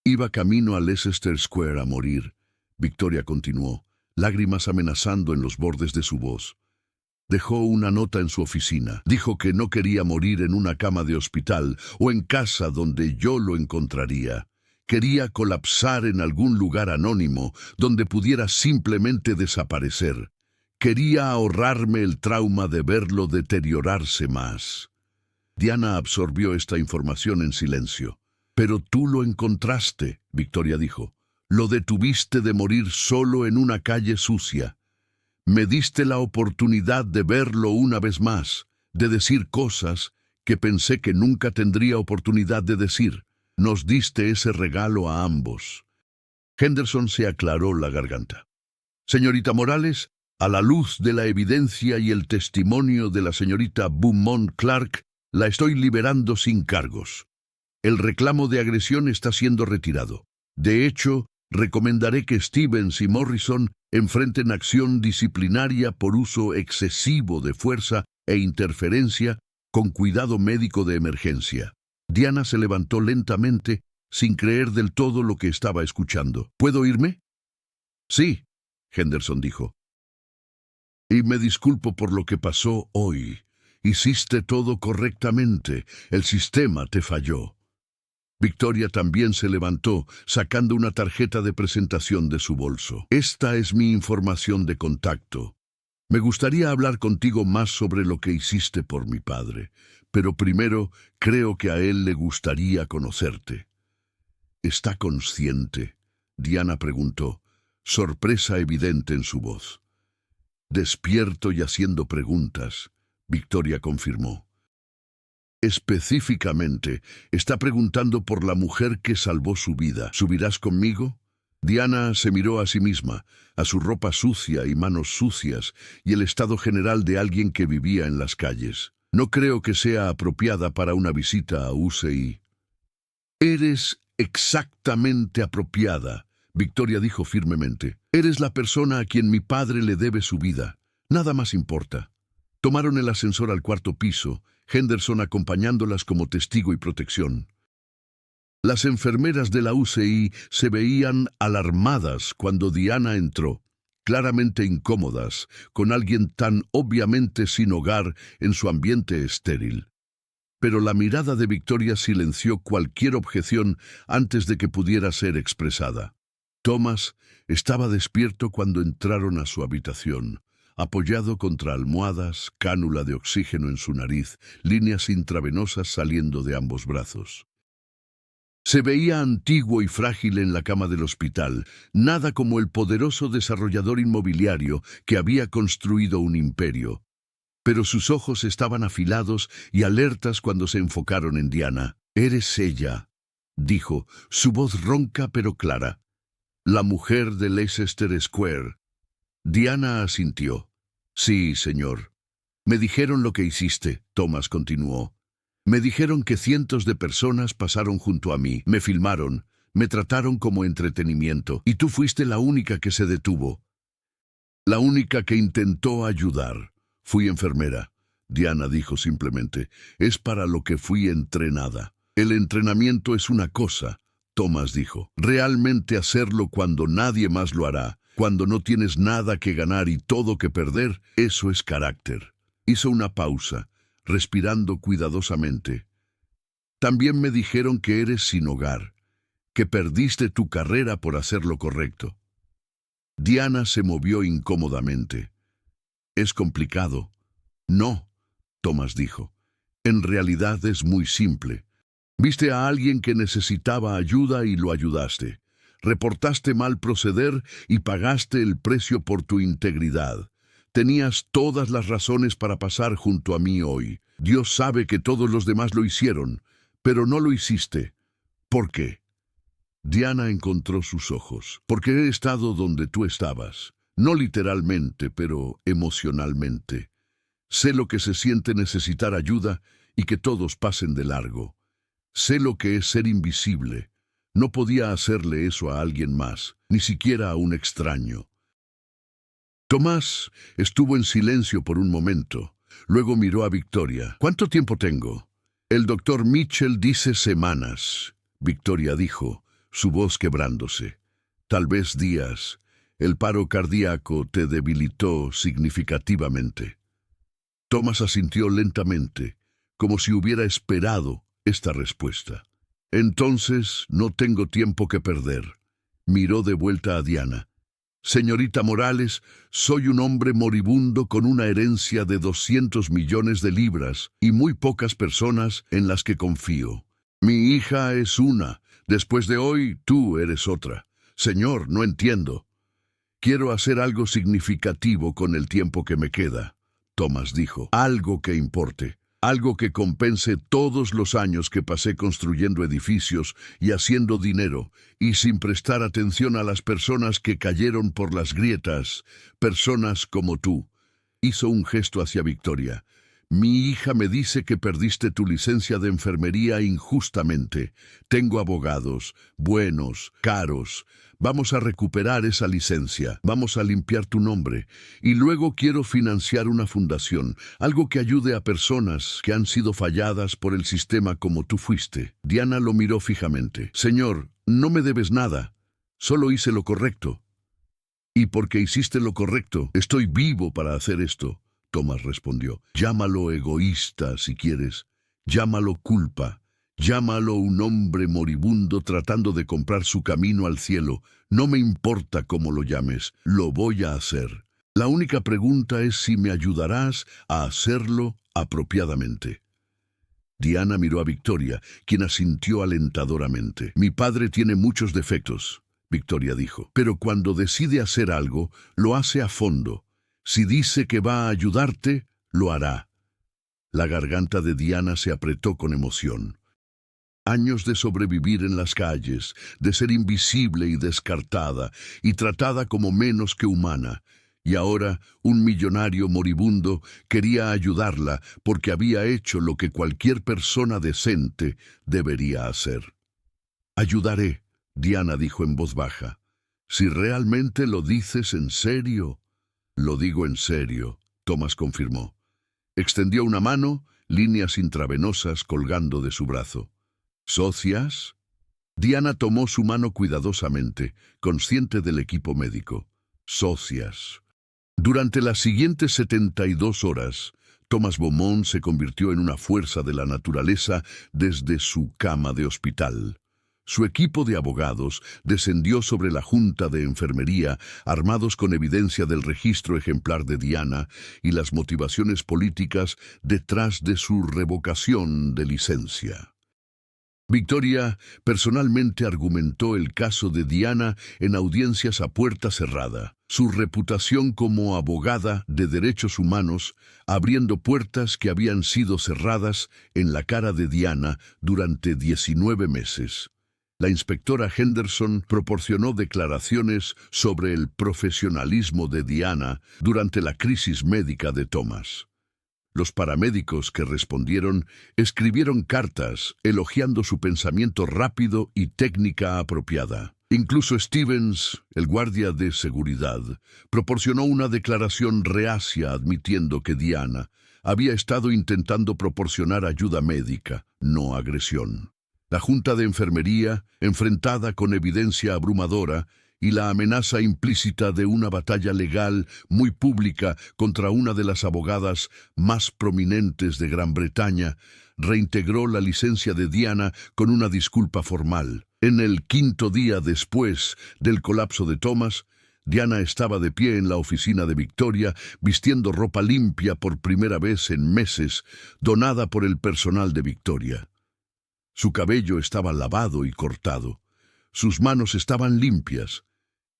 Iba camino a Leicester Square a morir. Victoria continuó, lágrimas amenazando en los bordes de su voz. Dejó una nota en su oficina. Dijo que no quería morir en una cama de hospital o en casa donde yo lo encontraría. Quería colapsar en algún lugar anónimo donde pudiera simplemente desaparecer. Quería ahorrarme el trauma de verlo deteriorarse más. Diana absorbió esta información en silencio. Pero tú lo encontraste, Victoria dijo. Lo detuviste de morir solo en una calle sucia. Me diste la oportunidad de verlo una vez más, de decir cosas que pensé que nunca tendría oportunidad de decir. Nos diste ese regalo a ambos. Henderson se aclaró la garganta. Señorita Morales, a la luz de la evidencia y el testimonio de la señorita Beaumont Clark, la estoy liberando sin cargos. El reclamo de agresión está siendo retirado. De hecho, recomendaré que Stevens y Morrison enfrenten acción disciplinaria por uso excesivo de fuerza e interferencia con cuidado médico de emergencia. Diana se levantó lentamente, sin creer del todo lo que estaba escuchando. ¿Puedo irme? Sí, Henderson dijo. Y me disculpo por lo que pasó hoy. Hiciste todo correctamente. El sistema te falló. Victoria también se levantó, sacando una tarjeta de presentación de su bolso. Esta es mi información de contacto. Me gustaría hablar contigo más sobre lo que hiciste por mi padre, pero primero creo que a él le gustaría conocerte. ¿Está consciente?, Diana preguntó, sorpresa evidente en su voz. Despierto y haciendo preguntas, Victoria confirmó. Específicamente, está preguntando por la mujer que salvó su vida. ¿Subirás conmigo? Diana se miró a sí misma, a su ropa sucia y manos sucias, y el estado general de alguien que vivía en las calles. No creo que sea apropiada para una visita a UCI. Eres exactamente apropiada, Victoria dijo firmemente. Eres la persona a quien mi padre le debe su vida. Nada más importa. Tomaron el ascensor al cuarto piso, Henderson acompañándolas como testigo y protección. Las enfermeras de la UCI se veían alarmadas cuando Diana entró, claramente incómodas, con alguien tan obviamente sin hogar en su ambiente estéril. Pero la mirada de Victoria silenció cualquier objeción antes de que pudiera ser expresada. Thomas estaba despierto cuando entraron a su habitación, apoyado contra almohadas, cánula de oxígeno en su nariz, líneas intravenosas saliendo de ambos brazos. Se veía antiguo y frágil en la cama del hospital, nada como el poderoso desarrollador inmobiliario que había construido un imperio. Pero sus ojos estaban afilados y alertas cuando se enfocaron en Diana. «Eres ella», dijo, su voz ronca pero clara. «La mujer de Leicester Square». Diana asintió. «Sí, señor». «Me dijeron lo que hiciste», Thomas continuó. «Me dijeron que cientos de personas pasaron junto a mí, me filmaron, me trataron como entretenimiento, y tú fuiste la única que se detuvo. La única que intentó ayudar. Fui enfermera», Diana dijo simplemente. «Es para lo que fui entrenada». «El entrenamiento es una cosa», Thomas dijo. «Realmente hacerlo cuando nadie más lo hará, cuando no tienes nada que ganar y todo que perder, eso es carácter». Hizo una pausa, respirando cuidadosamente. «También me dijeron que eres sin hogar, que perdiste tu carrera por hacer lo correcto». Diana se movió incómodamente. «Es complicado». «No», Thomas dijo. «En realidad es muy simple. Viste a alguien que necesitaba ayuda y lo ayudaste. Reportaste mal proceder y pagaste el precio por tu integridad. Tenías todas las razones para pasar junto a mí hoy. Dios sabe que todos los demás lo hicieron, pero no lo hiciste. ¿Por qué?» Diana encontró sus ojos. «Porque he estado donde tú estabas. No literalmente, pero emocionalmente. Sé lo que se siente necesitar ayuda y que todos pasen de largo. Sé lo que es ser invisible. No podía hacerle eso a alguien más, ni siquiera a un extraño». Tomás estuvo en silencio por un momento. Luego miró a Victoria. «¿Cuánto tiempo tengo?» «El doctor Mitchell dice semanas», Victoria dijo, su voz quebrándose. «Tal vez días. El paro cardíaco te debilitó significativamente». Thomas asintió lentamente, como si hubiera esperado esta respuesta. «Entonces no tengo tiempo que perder». Miró de vuelta a Diana. «Señorita Morales, soy un hombre moribundo con una herencia de 200 millones de libras y muy pocas personas en las que confío. Mi hija es una. Después de hoy, tú eres otra. Señor, no entiendo». «Quiero hacer algo significativo con el tiempo que me queda», Thomas dijo. «Algo que importe. Algo que compense todos los años que pasé construyendo edificios y haciendo dinero, y sin prestar atención a las personas que cayeron por las grietas, personas como tú». Hizo un gesto hacia Victoria. Mi hija me dice que perdiste tu licencia de enfermería injustamente. Tengo abogados, buenos, caros. Vamos a recuperar esa licencia. Vamos a limpiar tu nombre. Y luego quiero financiar una fundación, algo que ayude a personas que han sido falladas por el sistema como tú fuiste. Diana lo miró fijamente. Señor, no me debes nada. Solo hice lo correcto. Y porque hiciste lo correcto, estoy vivo para hacer esto. Thomas respondió. Llámalo egoísta si quieres. Llámalo culpa. Llámalo un hombre moribundo tratando de comprar su camino al cielo. No me importa cómo lo llames. Lo voy a hacer. La única pregunta es si me ayudarás a hacerlo apropiadamente. Diana miró a Victoria, quien asintió alentadoramente. Mi padre tiene muchos defectos, Victoria dijo, pero cuando decide hacer algo, lo hace a fondo. Si dice que va a ayudarte, lo hará. La garganta de Diana se apretó con emoción. Años de sobrevivir en las calles, de ser invisible y descartada, y tratada como menos que humana. Y ahora, un millonario moribundo quería ayudarla porque había hecho lo que cualquier persona decente debería hacer. Ayudaré, Diana dijo en voz baja. Si realmente lo dices en serio. Lo digo en serio, Thomas confirmó. Extendió una mano, líneas intravenosas colgando de su brazo. ¿Socias? Diana tomó su mano cuidadosamente, consciente del equipo médico. Socias. Durante las siguientes 72 horas, Thomas Beaumont se convirtió en una fuerza de la naturaleza desde su cama de hospital. Su equipo de abogados descendió sobre la Junta de Enfermería, armados con evidencia del registro ejemplar de Diana y las motivaciones políticas detrás de su revocación de licencia. Victoria personalmente argumentó el caso de Diana en audiencias a puerta cerrada, su reputación como abogada de derechos humanos abriendo puertas que habían sido cerradas en la cara de Diana durante 19 meses. La inspectora Henderson proporcionó declaraciones sobre el profesionalismo de Diana durante la crisis médica de Thomas. Los paramédicos que respondieron escribieron cartas elogiando su pensamiento rápido y técnica apropiada. Incluso Stevens, el guardia de seguridad, proporcionó una declaración reacia admitiendo que Diana había estado intentando proporcionar ayuda médica, no agresión. La Junta de Enfermería, enfrentada con evidencia abrumadora y la amenaza implícita de una batalla legal muy pública contra una de las abogadas más prominentes de Gran Bretaña, reintegró la licencia de Diana con una disculpa formal. En el 5º día después del colapso de Thomas, Diana estaba de pie en la oficina de Victoria, vistiendo ropa limpia por primera vez en meses, donada por el personal de Victoria. Su cabello estaba lavado y cortado. Sus manos estaban limpias.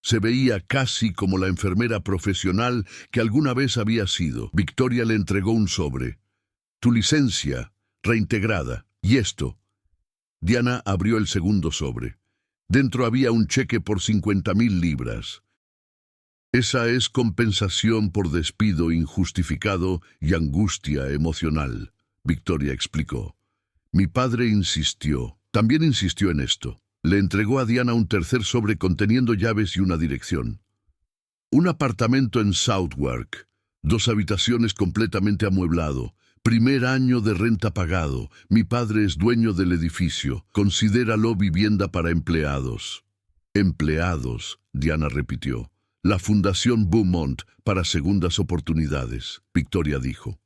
Se veía casi como la enfermera profesional que alguna vez había sido. Victoria le entregó un sobre. Tu licencia, reintegrada. ¿Y esto? Diana abrió el segundo sobre. Dentro había un cheque por 50.000 libras. Esa es compensación por despido injustificado y angustia emocional, Victoria explicó. Mi padre insistió. También insistió en esto. Le entregó a Diana un tercer sobre conteniendo llaves y una dirección. Un apartamento en Southwark, 2 habitaciones completamente amueblado, primer año de renta pagado. Mi padre es dueño del edificio. Considéralo vivienda para empleados. Empleados, Diana repitió. La Fundación Beaumont para segundas oportunidades, Victoria dijo.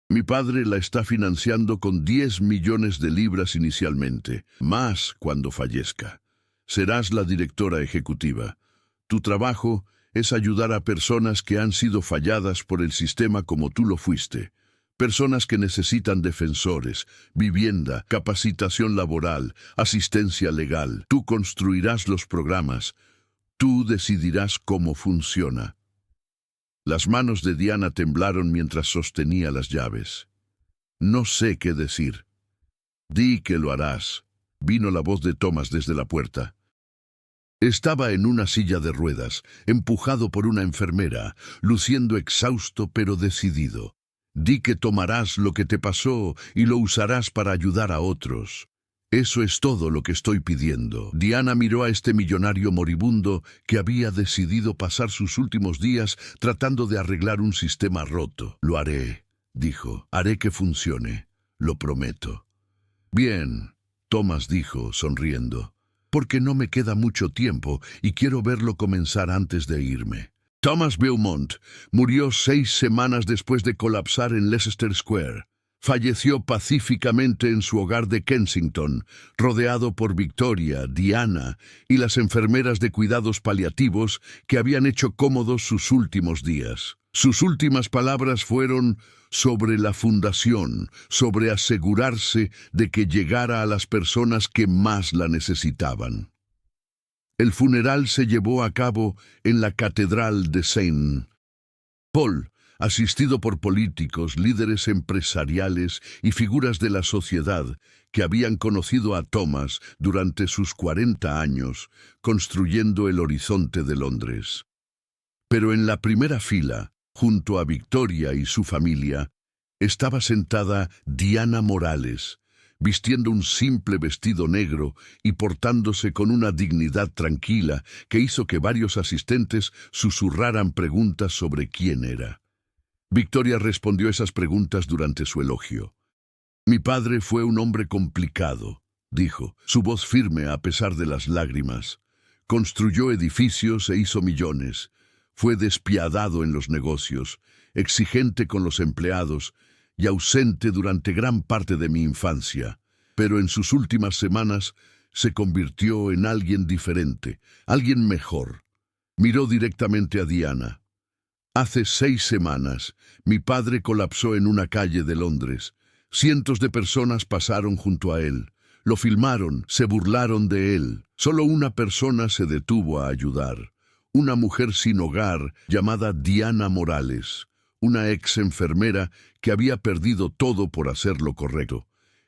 Mi padre la está financiando con 10 millones de libras inicialmente, más cuando fallezca. Serás la directora ejecutiva. Tu trabajo es ayudar a personas que han sido falladas por el sistema como tú lo fuiste. Personas que necesitan defensores, vivienda, capacitación laboral, asistencia legal. Tú construirás los programas. Tú decidirás cómo funciona. Las manos de Diana temblaron mientras sostenía las llaves. No sé qué decir. Di que lo harás. Vino la voz de Thomas desde la puerta. Estaba en una silla de ruedas, empujado por una enfermera, luciendo exhausto pero decidido. Di que tomarás lo que te pasó y lo usarás para ayudar a otros. Eso es todo lo que estoy pidiendo. Diana miró a este millonario moribundo que había decidido pasar sus últimos días tratando de arreglar un sistema roto. Lo haré, dijo. Haré que funcione. Lo prometo. Bien, Thomas dijo, sonriendo, porque no me queda mucho tiempo y quiero verlo comenzar antes de irme. Thomas Beaumont murió 6 semanas después de colapsar en Leicester Square. Falleció pacíficamente en su hogar de Kensington, rodeado por Victoria, Diana y las enfermeras de cuidados paliativos que habían hecho cómodos sus últimos días. Sus últimas palabras fueron sobre la fundación, sobre asegurarse de que llegara a las personas que más la necesitaban. El funeral se llevó a cabo en la Catedral de St. Paul, asistido por políticos, líderes empresariales y figuras de la sociedad que habían conocido a Thomas durante sus 40 años, construyendo el horizonte de Londres. Pero en la primera fila, junto a Victoria y su familia, estaba sentada Diana Morales, vistiendo un simple vestido negro y portándose con una dignidad tranquila que hizo que varios asistentes susurraran preguntas sobre quién era. Victoria respondió esas preguntas durante su elogio. Mi padre fue un hombre complicado, dijo, su voz firme a pesar de las lágrimas. Construyó edificios e hizo millones. Fue despiadado en los negocios, exigente con los empleados y ausente durante gran parte de mi infancia. Pero en sus últimas semanas se convirtió en alguien diferente, alguien mejor. Miró directamente a Diana. Hace 6 semanas, mi padre colapsó en una calle de Londres. Cientos de personas pasaron junto a él. Lo filmaron, se burlaron de él. Solo una persona se detuvo a ayudar. Una mujer sin hogar llamada Diana Morales, una ex enfermera que había perdido todo por hacer lo correcto.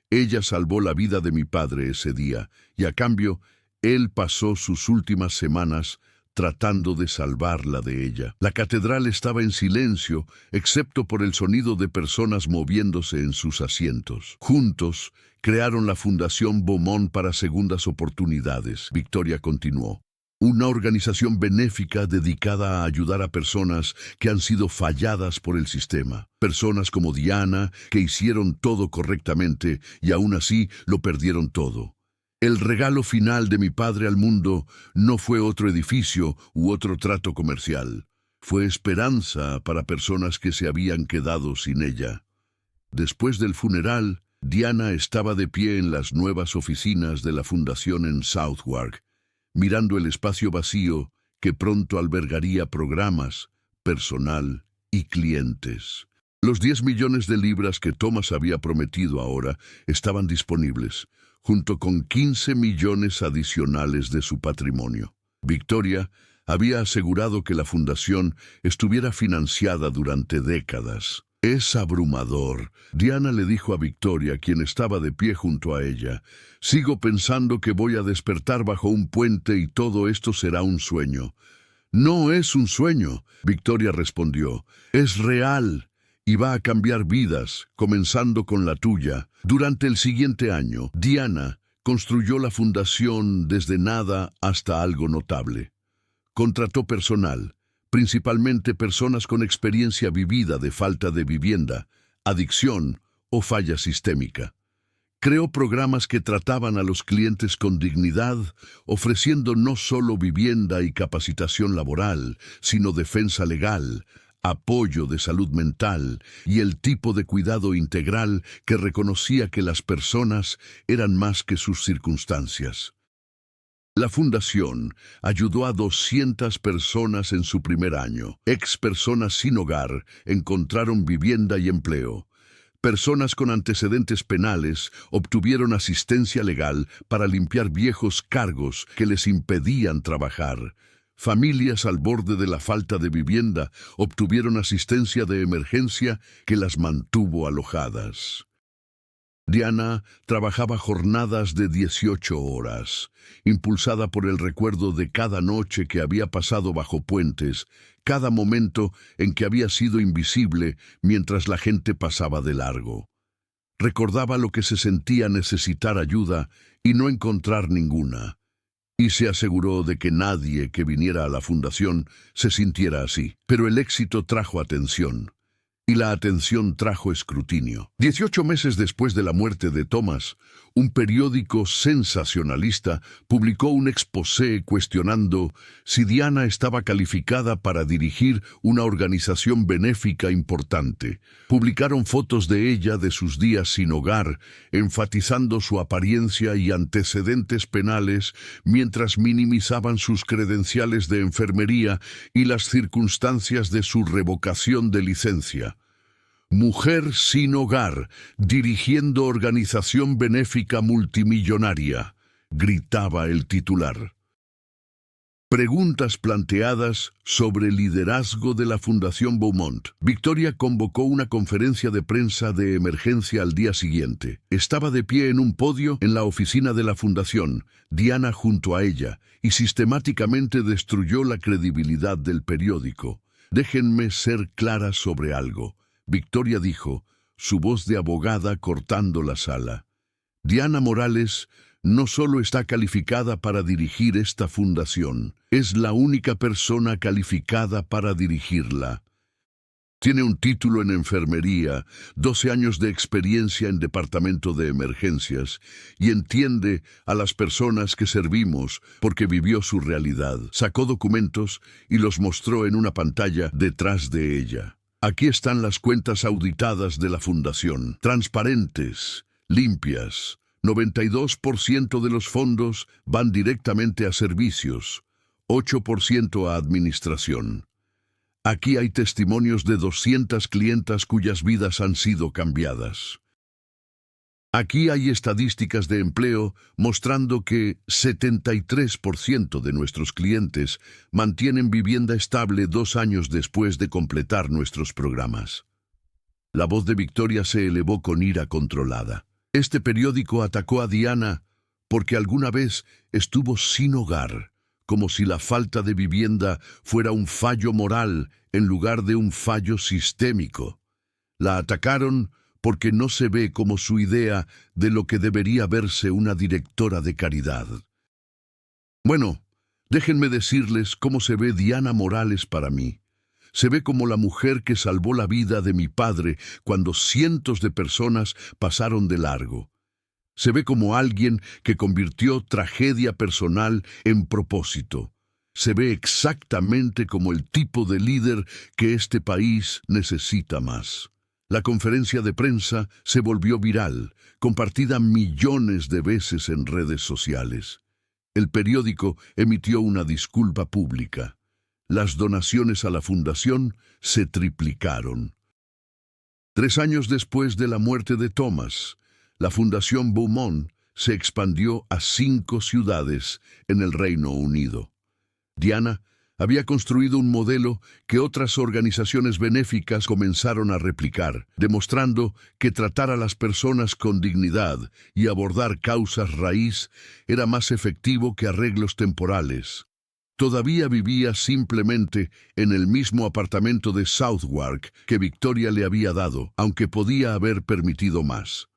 Ella salvó la vida de mi padre ese día, y a cambio, él pasó sus últimas semanas tratando de salvarla de ella. La catedral estaba en silencio, excepto por el sonido de personas moviéndose en sus asientos. Juntos, crearon la Fundación Beaumont para segundas oportunidades. Victoria continuó. Una organización benéfica dedicada a ayudar a personas que han sido falladas por el sistema. Personas como Diana, que hicieron todo correctamente y aún así lo perdieron todo. El regalo final de mi padre al mundo no fue otro edificio u otro trato comercial. Fue esperanza para personas que se habían quedado sin ella. Después del funeral, Diana estaba de pie en las nuevas oficinas de la fundación en Southwark, mirando el espacio vacío que pronto albergaría programas, personal y clientes. Los 10 millones de libras que Thomas había prometido ahora estaban disponibles, junto con 15 millones adicionales de su patrimonio. Victoria había asegurado que la fundación estuviera financiada durante décadas. Es abrumador, Diana le dijo a Victoria, quien estaba de pie junto a ella. Sigo pensando que voy a despertar bajo un puente y todo esto será un sueño. No es un sueño, Victoria respondió. Es real y va a cambiar vidas, comenzando con la tuya. Durante el siguiente año, Diana construyó la fundación desde nada hasta algo notable. Contrató personal, principalmente personas con experiencia vivida de falta de vivienda, adicción o falla sistémica. Creó programas que trataban a los clientes con dignidad, ofreciendo no solo vivienda y capacitación laboral, sino defensa legal, apoyo de salud mental y el tipo de cuidado integral que reconocía que las personas eran más que sus circunstancias. La fundación ayudó a 200 personas en su primer año. Ex personas sin hogar encontraron vivienda y empleo. Personas con antecedentes penales obtuvieron asistencia legal para limpiar viejos cargos que les impedían trabajar. Familias al borde de la falta de vivienda obtuvieron asistencia de emergencia que las mantuvo alojadas. Diana trabajaba jornadas de 18 horas, impulsada por el recuerdo de cada noche que había pasado bajo puentes, cada momento en que había sido invisible mientras la gente pasaba de largo. Recordaba lo que se sentía necesitar ayuda y no encontrar ninguna, y se aseguró de que nadie que viniera a la fundación se sintiera así. Pero el éxito trajo atención. Y la atención trajo escrutinio. 18 meses después de la muerte de Thomas, un periódico sensacionalista publicó un exposé cuestionando si Diana estaba calificada para dirigir una organización benéfica importante. Publicaron fotos de ella de sus días sin hogar, enfatizando su apariencia y antecedentes penales, mientras minimizaban sus credenciales de enfermería y las circunstancias de su revocación de licencia. Mujer sin hogar, dirigiendo organización benéfica multimillonaria, gritaba el titular. Preguntas planteadas sobre el liderazgo de la Fundación Beaumont. Victoria convocó una conferencia de prensa de emergencia al día siguiente. Estaba de pie en un podio en la oficina de la Fundación, Diana junto a ella, y sistemáticamente destruyó la credibilidad del periódico. Déjenme ser clara sobre algo. Victoria dijo, su voz de abogada cortando la sala. Diana Morales no solo está calificada para dirigir esta fundación, es la única persona calificada para dirigirla. Tiene un título en enfermería, 12 años de experiencia en departamento de emergencias y entiende a las personas que servimos porque vivió su realidad. Sacó documentos y los mostró en una pantalla detrás de ella. Aquí están las cuentas auditadas de la fundación, transparentes, limpias. 92% de los fondos van directamente a servicios, 8% a administración. Aquí hay testimonios de 200 clientas cuyas vidas han sido cambiadas. Aquí hay estadísticas de empleo mostrando que 73% de nuestros clientes mantienen vivienda estable 2 años después de completar nuestros programas. La voz de Victoria se elevó con ira controlada. Este periódico atacó a Diana porque alguna vez estuvo sin hogar, como si la falta de vivienda fuera un fallo moral en lugar de un fallo sistémico. La atacaron porque no se ve como su idea de lo que debería verse una directora de caridad. Bueno, déjenme decirles cómo se ve Diana Morales para mí. Se ve como la mujer que salvó la vida de mi padre cuando cientos de personas pasaron de largo. Se ve como alguien que convirtió tragedia personal en propósito. Se ve exactamente como el tipo de líder que este país necesita más. La conferencia de prensa se volvió viral, compartida millones de veces en redes sociales. El periódico emitió una disculpa pública. Las donaciones a la fundación se triplicaron. 3 años después de la muerte de Thomas, la Fundación Beaumont se expandió a 5 ciudades en el Reino Unido. Diana había construido un modelo que otras organizaciones benéficas comenzaron a replicar, demostrando que tratar a las personas con dignidad y abordar causas raíz era más efectivo que arreglos temporales. Todavía vivía simplemente en el mismo apartamento de Southwark que Victoria le había dado, aunque podía haber permitido más.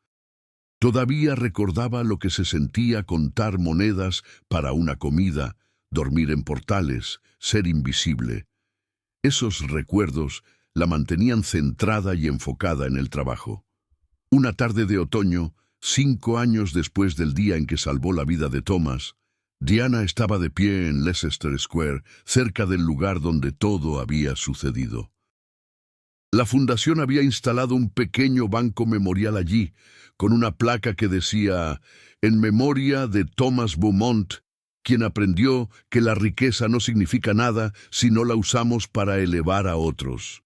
Todavía recordaba lo que se sentía contar monedas para una comida, dormir en portales, ser invisible. Esos recuerdos la mantenían centrada y enfocada en el trabajo. Una tarde de otoño, 5 años después del día en que salvó la vida de Thomas, Diana estaba de pie en Leicester Square, cerca del lugar donde todo había sucedido. La fundación había instalado un pequeño banco memorial allí, con una placa que decía, en memoria de Thomas Beaumont, quien aprendió que la riqueza no significa nada si no la usamos para elevar a otros.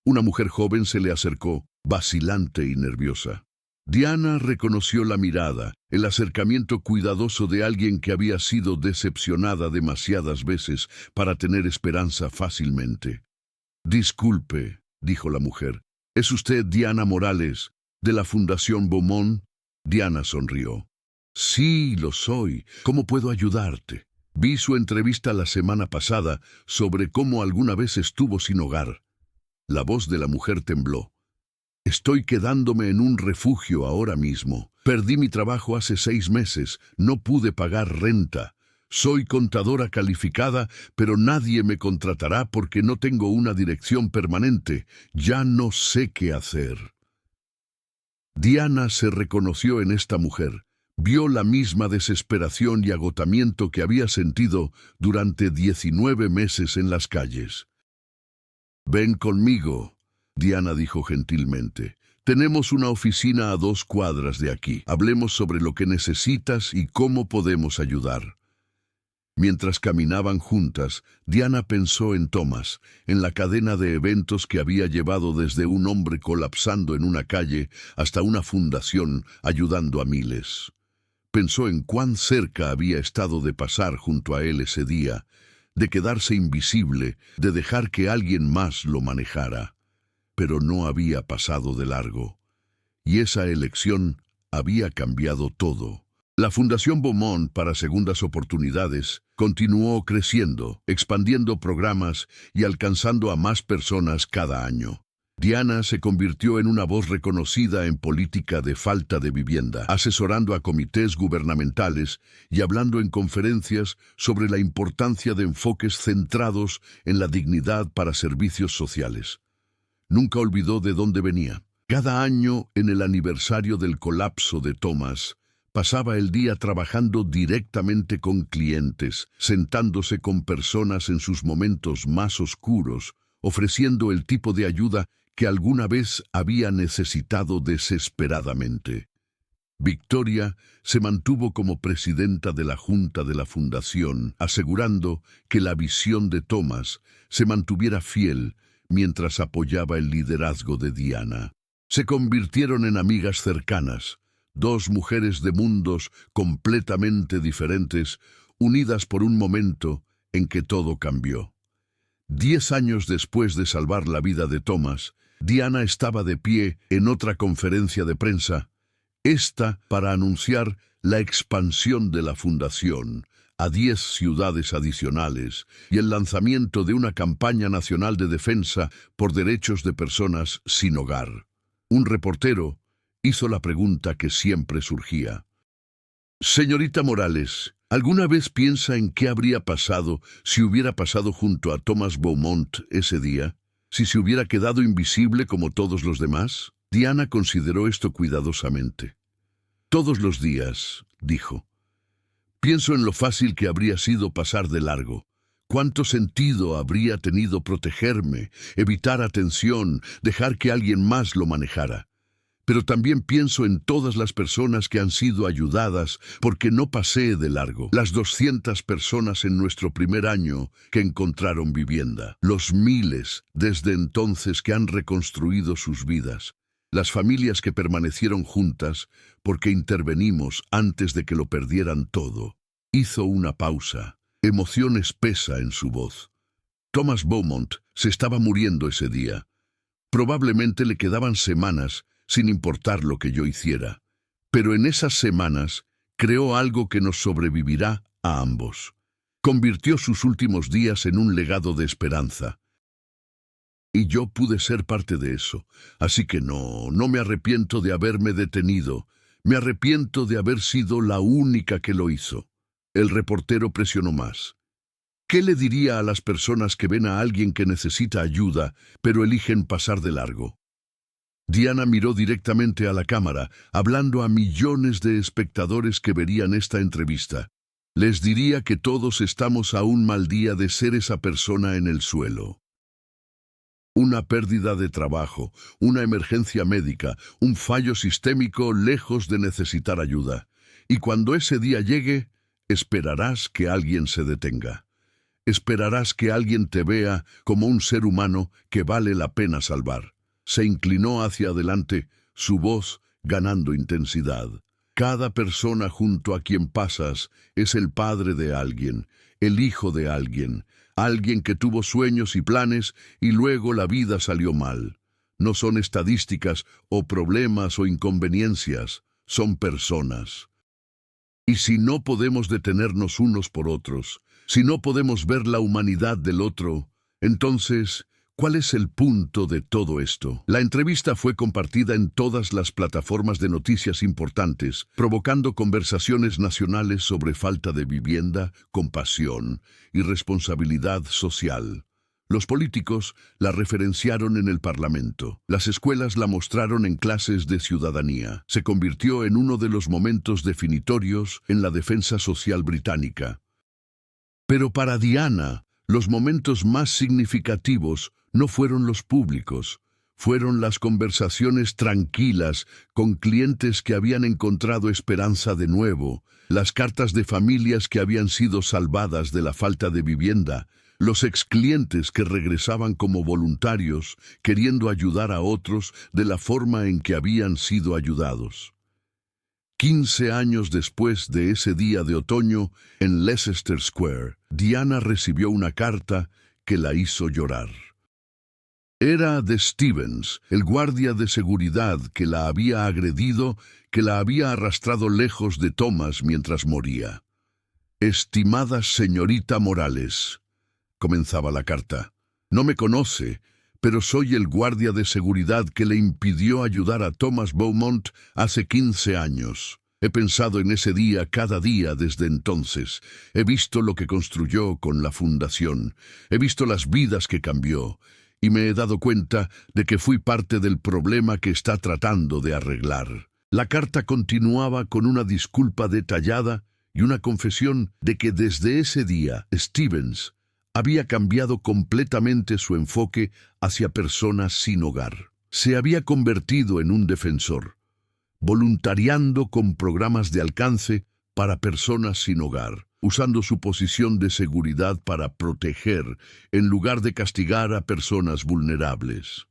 Una mujer joven se le acercó, vacilante y nerviosa. Diana reconoció la mirada, el acercamiento cuidadoso de alguien que había sido decepcionada demasiadas veces para tener esperanza fácilmente. Disculpe, dijo la mujer, ¿es usted Diana Morales, de la Fundación Beaumont? Diana sonrió. Sí, lo soy. ¿Cómo puedo ayudarte? Vi su entrevista la semana pasada sobre cómo alguna vez estuvo sin hogar. La voz de la mujer tembló. Estoy quedándome en un refugio ahora mismo. Perdí mi trabajo hace 6 meses. No pude pagar renta. Soy contadora calificada, pero nadie me contratará porque no tengo una dirección permanente. Ya no sé qué hacer. Diana se reconoció en esta mujer. Vio la misma desesperación y agotamiento que había sentido durante 19 meses en las calles. Ven conmigo, Diana dijo gentilmente. Tenemos una oficina a 2 cuadras de aquí. Hablemos sobre lo que necesitas y cómo podemos ayudar. Mientras caminaban juntas, Diana pensó en Thomas, en la cadena de eventos que había llevado desde un hombre colapsando en una calle hasta una fundación ayudando a miles. Pensó en cuán cerca había estado de pasar junto a él ese día, de quedarse invisible, de dejar que alguien más lo manejara. Pero no había pasado de largo. Y esa elección había cambiado todo. La Fundación Beaumont para Segundas Oportunidades continuó creciendo, expandiendo programas y alcanzando a más personas cada año. Diana se convirtió en una voz reconocida en política de falta de vivienda, asesorando a comités gubernamentales y hablando en conferencias sobre la importancia de enfoques centrados en la dignidad para servicios sociales. Nunca olvidó de dónde venía. Cada año, en el aniversario del colapso de Thomas, pasaba el día trabajando directamente con clientes, sentándose con personas en sus momentos más oscuros, ofreciendo el tipo de ayuda que alguna vez había necesitado desesperadamente. Victoria se mantuvo como presidenta de la Junta de la Fundación, asegurando que la visión de Thomas se mantuviera fiel mientras apoyaba el liderazgo de Diana. Se convirtieron en amigas cercanas, 2 mujeres de mundos completamente diferentes, unidas por un momento en que todo cambió. 10 años después de salvar la vida de Thomas, Diana estaba de pie en otra conferencia de prensa, esta para anunciar la expansión de la fundación a 10 ciudades adicionales y el lanzamiento de una campaña nacional de defensa por derechos de personas sin hogar. Un reportero hizo la pregunta que siempre surgía. Señorita Morales, ¿alguna vez piensa en qué habría pasado si hubiera pasado junto a Thomas Beaumont ese día? ¿Si se hubiera quedado invisible como todos los demás? Diana consideró esto cuidadosamente. Todos los días, dijo. Pienso en lo fácil que habría sido pasar de largo. ¿Cuánto sentido habría tenido protegerme, evitar atención, dejar que alguien más lo manejara? Pero también pienso en todas las personas que han sido ayudadas porque no pasé de largo. Las 200 personas en nuestro primer año que encontraron vivienda. Los miles desde entonces que han reconstruido sus vidas. Las familias que permanecieron juntas porque intervenimos antes de que lo perdieran todo. Hizo una pausa, emoción espesa en su voz. Thomas Beaumont se estaba muriendo ese día. Probablemente le quedaban semanas sin importar lo que yo hiciera. Pero en esas semanas creó algo que nos sobrevivirá a ambos. Convirtió sus últimos días en un legado de esperanza. Y yo pude ser parte de eso. Así que no me arrepiento de haberme detenido. Me arrepiento de haber sido la única que lo hizo. El reportero presionó más. ¿Qué le diría a las personas que ven a alguien que necesita ayuda, pero eligen pasar de largo? Diana miró directamente a la cámara, hablando a millones de espectadores que verían esta entrevista. Les diría que todos estamos a un mal día de ser esa persona en el suelo. Una pérdida de trabajo, una emergencia médica, un fallo sistémico lejos de necesitar ayuda. Y cuando ese día llegue, esperarás que alguien se detenga. Esperarás que alguien te vea como un ser humano que vale la pena salvar. Se inclinó hacia adelante, su voz ganando intensidad. Cada persona junto a quien pasas es el padre de alguien, el hijo de alguien, alguien que tuvo sueños y planes y luego la vida salió mal. No son estadísticas o problemas o inconveniencias, son personas. Y si no podemos detenernos unos por otros, si no podemos ver la humanidad del otro, entonces, ¿cuál es el punto de todo esto? La entrevista fue compartida en todas las plataformas de noticias importantes, provocando conversaciones nacionales sobre falta de vivienda, compasión y responsabilidad social. Los políticos la referenciaron en el Parlamento. Las escuelas la mostraron en clases de ciudadanía. Se convirtió en uno de los momentos definitorios en la defensa social británica. Pero para Diana, los momentos más significativos no fueron los públicos, fueron las conversaciones tranquilas con clientes que habían encontrado esperanza de nuevo, las cartas de familias que habían sido salvadas de la falta de vivienda, los exclientes que regresaban como voluntarios, queriendo ayudar a otros de la forma en que habían sido ayudados. 15 años después de ese día de otoño, en Leicester Square, Diana recibió una carta que la hizo llorar. Era de Stevens, el guardia de seguridad que la había agredido, que la había arrastrado lejos de Thomas mientras moría. «Estimada señorita Morales», comenzaba la carta, «no me conoce, pero soy el guardia de seguridad que le impidió ayudar a Thomas Beaumont hace 15 años. He pensado en ese día cada día desde entonces. He visto lo que construyó con la fundación. He visto las vidas que cambió. Y me he dado cuenta de que fui parte del problema que está tratando de arreglar». La carta continuaba con una disculpa detallada y una confesión de que desde ese día Stevens había cambiado completamente su enfoque hacia personas sin hogar. Se había convertido en un defensor, voluntariando con programas de alcance para personas sin hogar, usando su posición de seguridad para proteger en lugar de castigar a personas vulnerables.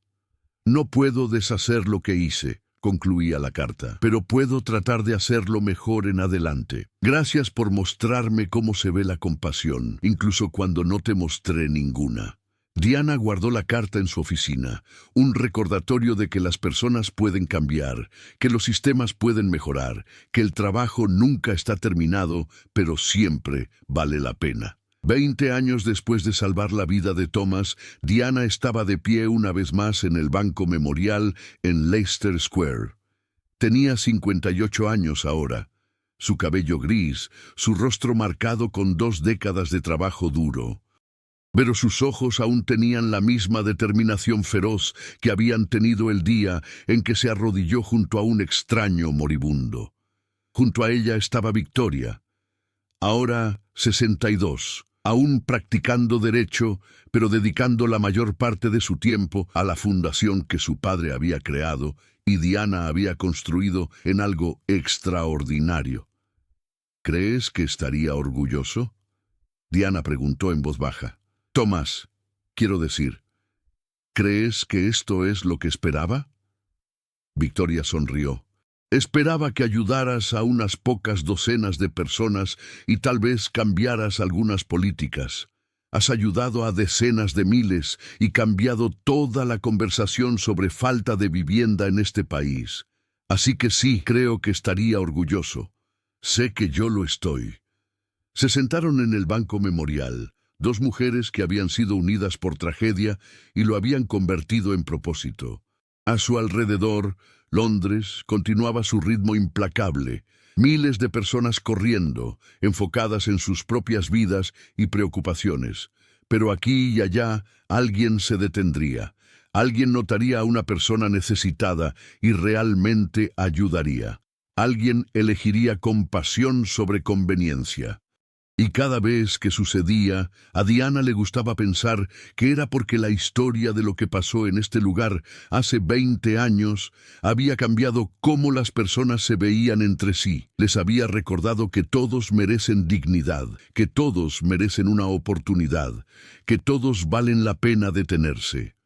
«No puedo deshacer lo que hice», concluía la carta, «pero puedo tratar de hacerlo mejor en adelante. Gracias por mostrarme cómo se ve la compasión, incluso cuando no te mostré ninguna». Diana guardó la carta en su oficina, un recordatorio de que las personas pueden cambiar, que los sistemas pueden mejorar, que el trabajo nunca está terminado, pero siempre vale la pena. 20 años después de salvar la vida de Thomas, Diana estaba de pie una vez más en el Banco Memorial en Leicester Square. Tenía 58 años ahora. Su cabello gris, su rostro marcado con 2 décadas de trabajo duro. Pero sus ojos aún tenían la misma determinación feroz que habían tenido el día en que se arrodilló junto a un extraño moribundo. Junto a ella estaba Victoria, ahora 62. Aún practicando derecho, pero dedicando la mayor parte de su tiempo a la fundación que su padre había creado y Diana había construido en algo extraordinario. ¿Crees que estaría orgulloso?, Diana preguntó en voz baja. «Tomás, quiero decir, ¿crees que esto es lo que esperaba?». Victoria sonrió. «Esperaba que ayudaras a unas pocas docenas de personas y tal vez cambiaras algunas políticas. Has ayudado a decenas de miles y cambiado toda la conversación sobre falta de vivienda en este país. Así que sí, creo que estaría orgulloso. Sé que yo lo estoy». Se sentaron en el Banco Memorial, 2 mujeres que habían sido unidas por tragedia y lo habían convertido en propósito. A su alrededor, Londres continuaba su ritmo implacable, miles de personas corriendo, enfocadas en sus propias vidas y preocupaciones. Pero aquí y allá alguien se detendría, alguien notaría a una persona necesitada y realmente ayudaría. Alguien elegiría compasión sobre conveniencia. Y cada vez que sucedía, a Diana le gustaba pensar que era porque la historia de lo que pasó en este lugar hace 20 años había cambiado cómo las personas se veían entre sí. Les había recordado que todos merecen dignidad, que todos merecen una oportunidad, que todos valen la pena detenerse.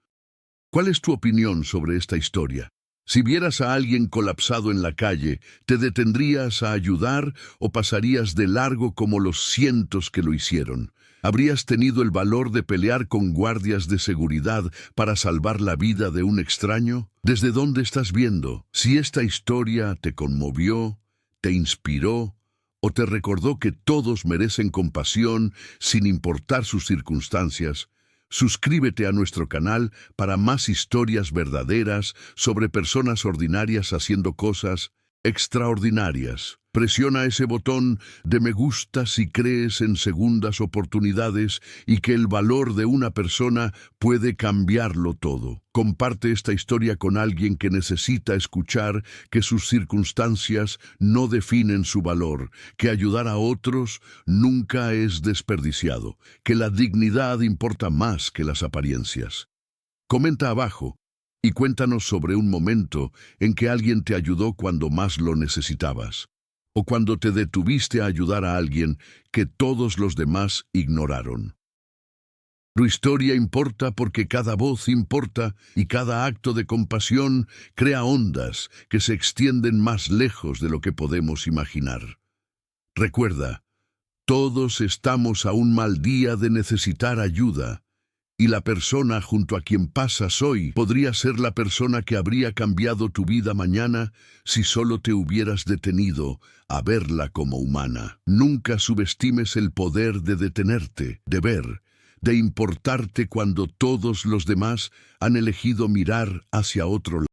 ¿Cuál es tu opinión sobre esta historia? Si vieras a alguien colapsado en la calle, ¿te detendrías a ayudar o pasarías de largo como los cientos que lo hicieron? ¿Habrías tenido el valor de pelear con guardias de seguridad para salvar la vida de un extraño? ¿Desde dónde estás viendo? Si esta historia te conmovió, te inspiró o te recordó que todos merecen compasión sin importar sus circunstancias, suscríbete a nuestro canal para más historias verdaderas sobre personas ordinarias haciendo cosas extraordinarias. Presiona ese botón de me gusta si crees en segundas oportunidades y que el valor de una persona puede cambiarlo todo. Comparte esta historia con alguien que necesita escuchar que sus circunstancias no definen su valor, que ayudar a otros nunca es desperdiciado, que la dignidad importa más que las apariencias. Comenta abajo y cuéntanos sobre un momento en que alguien te ayudó cuando más lo necesitabas, o cuando te detuviste a ayudar a alguien que todos los demás ignoraron. Tu historia importa porque cada voz importa y cada acto de compasión crea ondas que se extienden más lejos de lo que podemos imaginar. Recuerda, todos estamos a un mal día de necesitar ayuda. Y la persona junto a quien pasas hoy podría ser la persona que habría cambiado tu vida mañana si solo te hubieras detenido a verla como humana. Nunca subestimes el poder de detenerte, de ver, de importarte cuando todos los demás han elegido mirar hacia otro lado.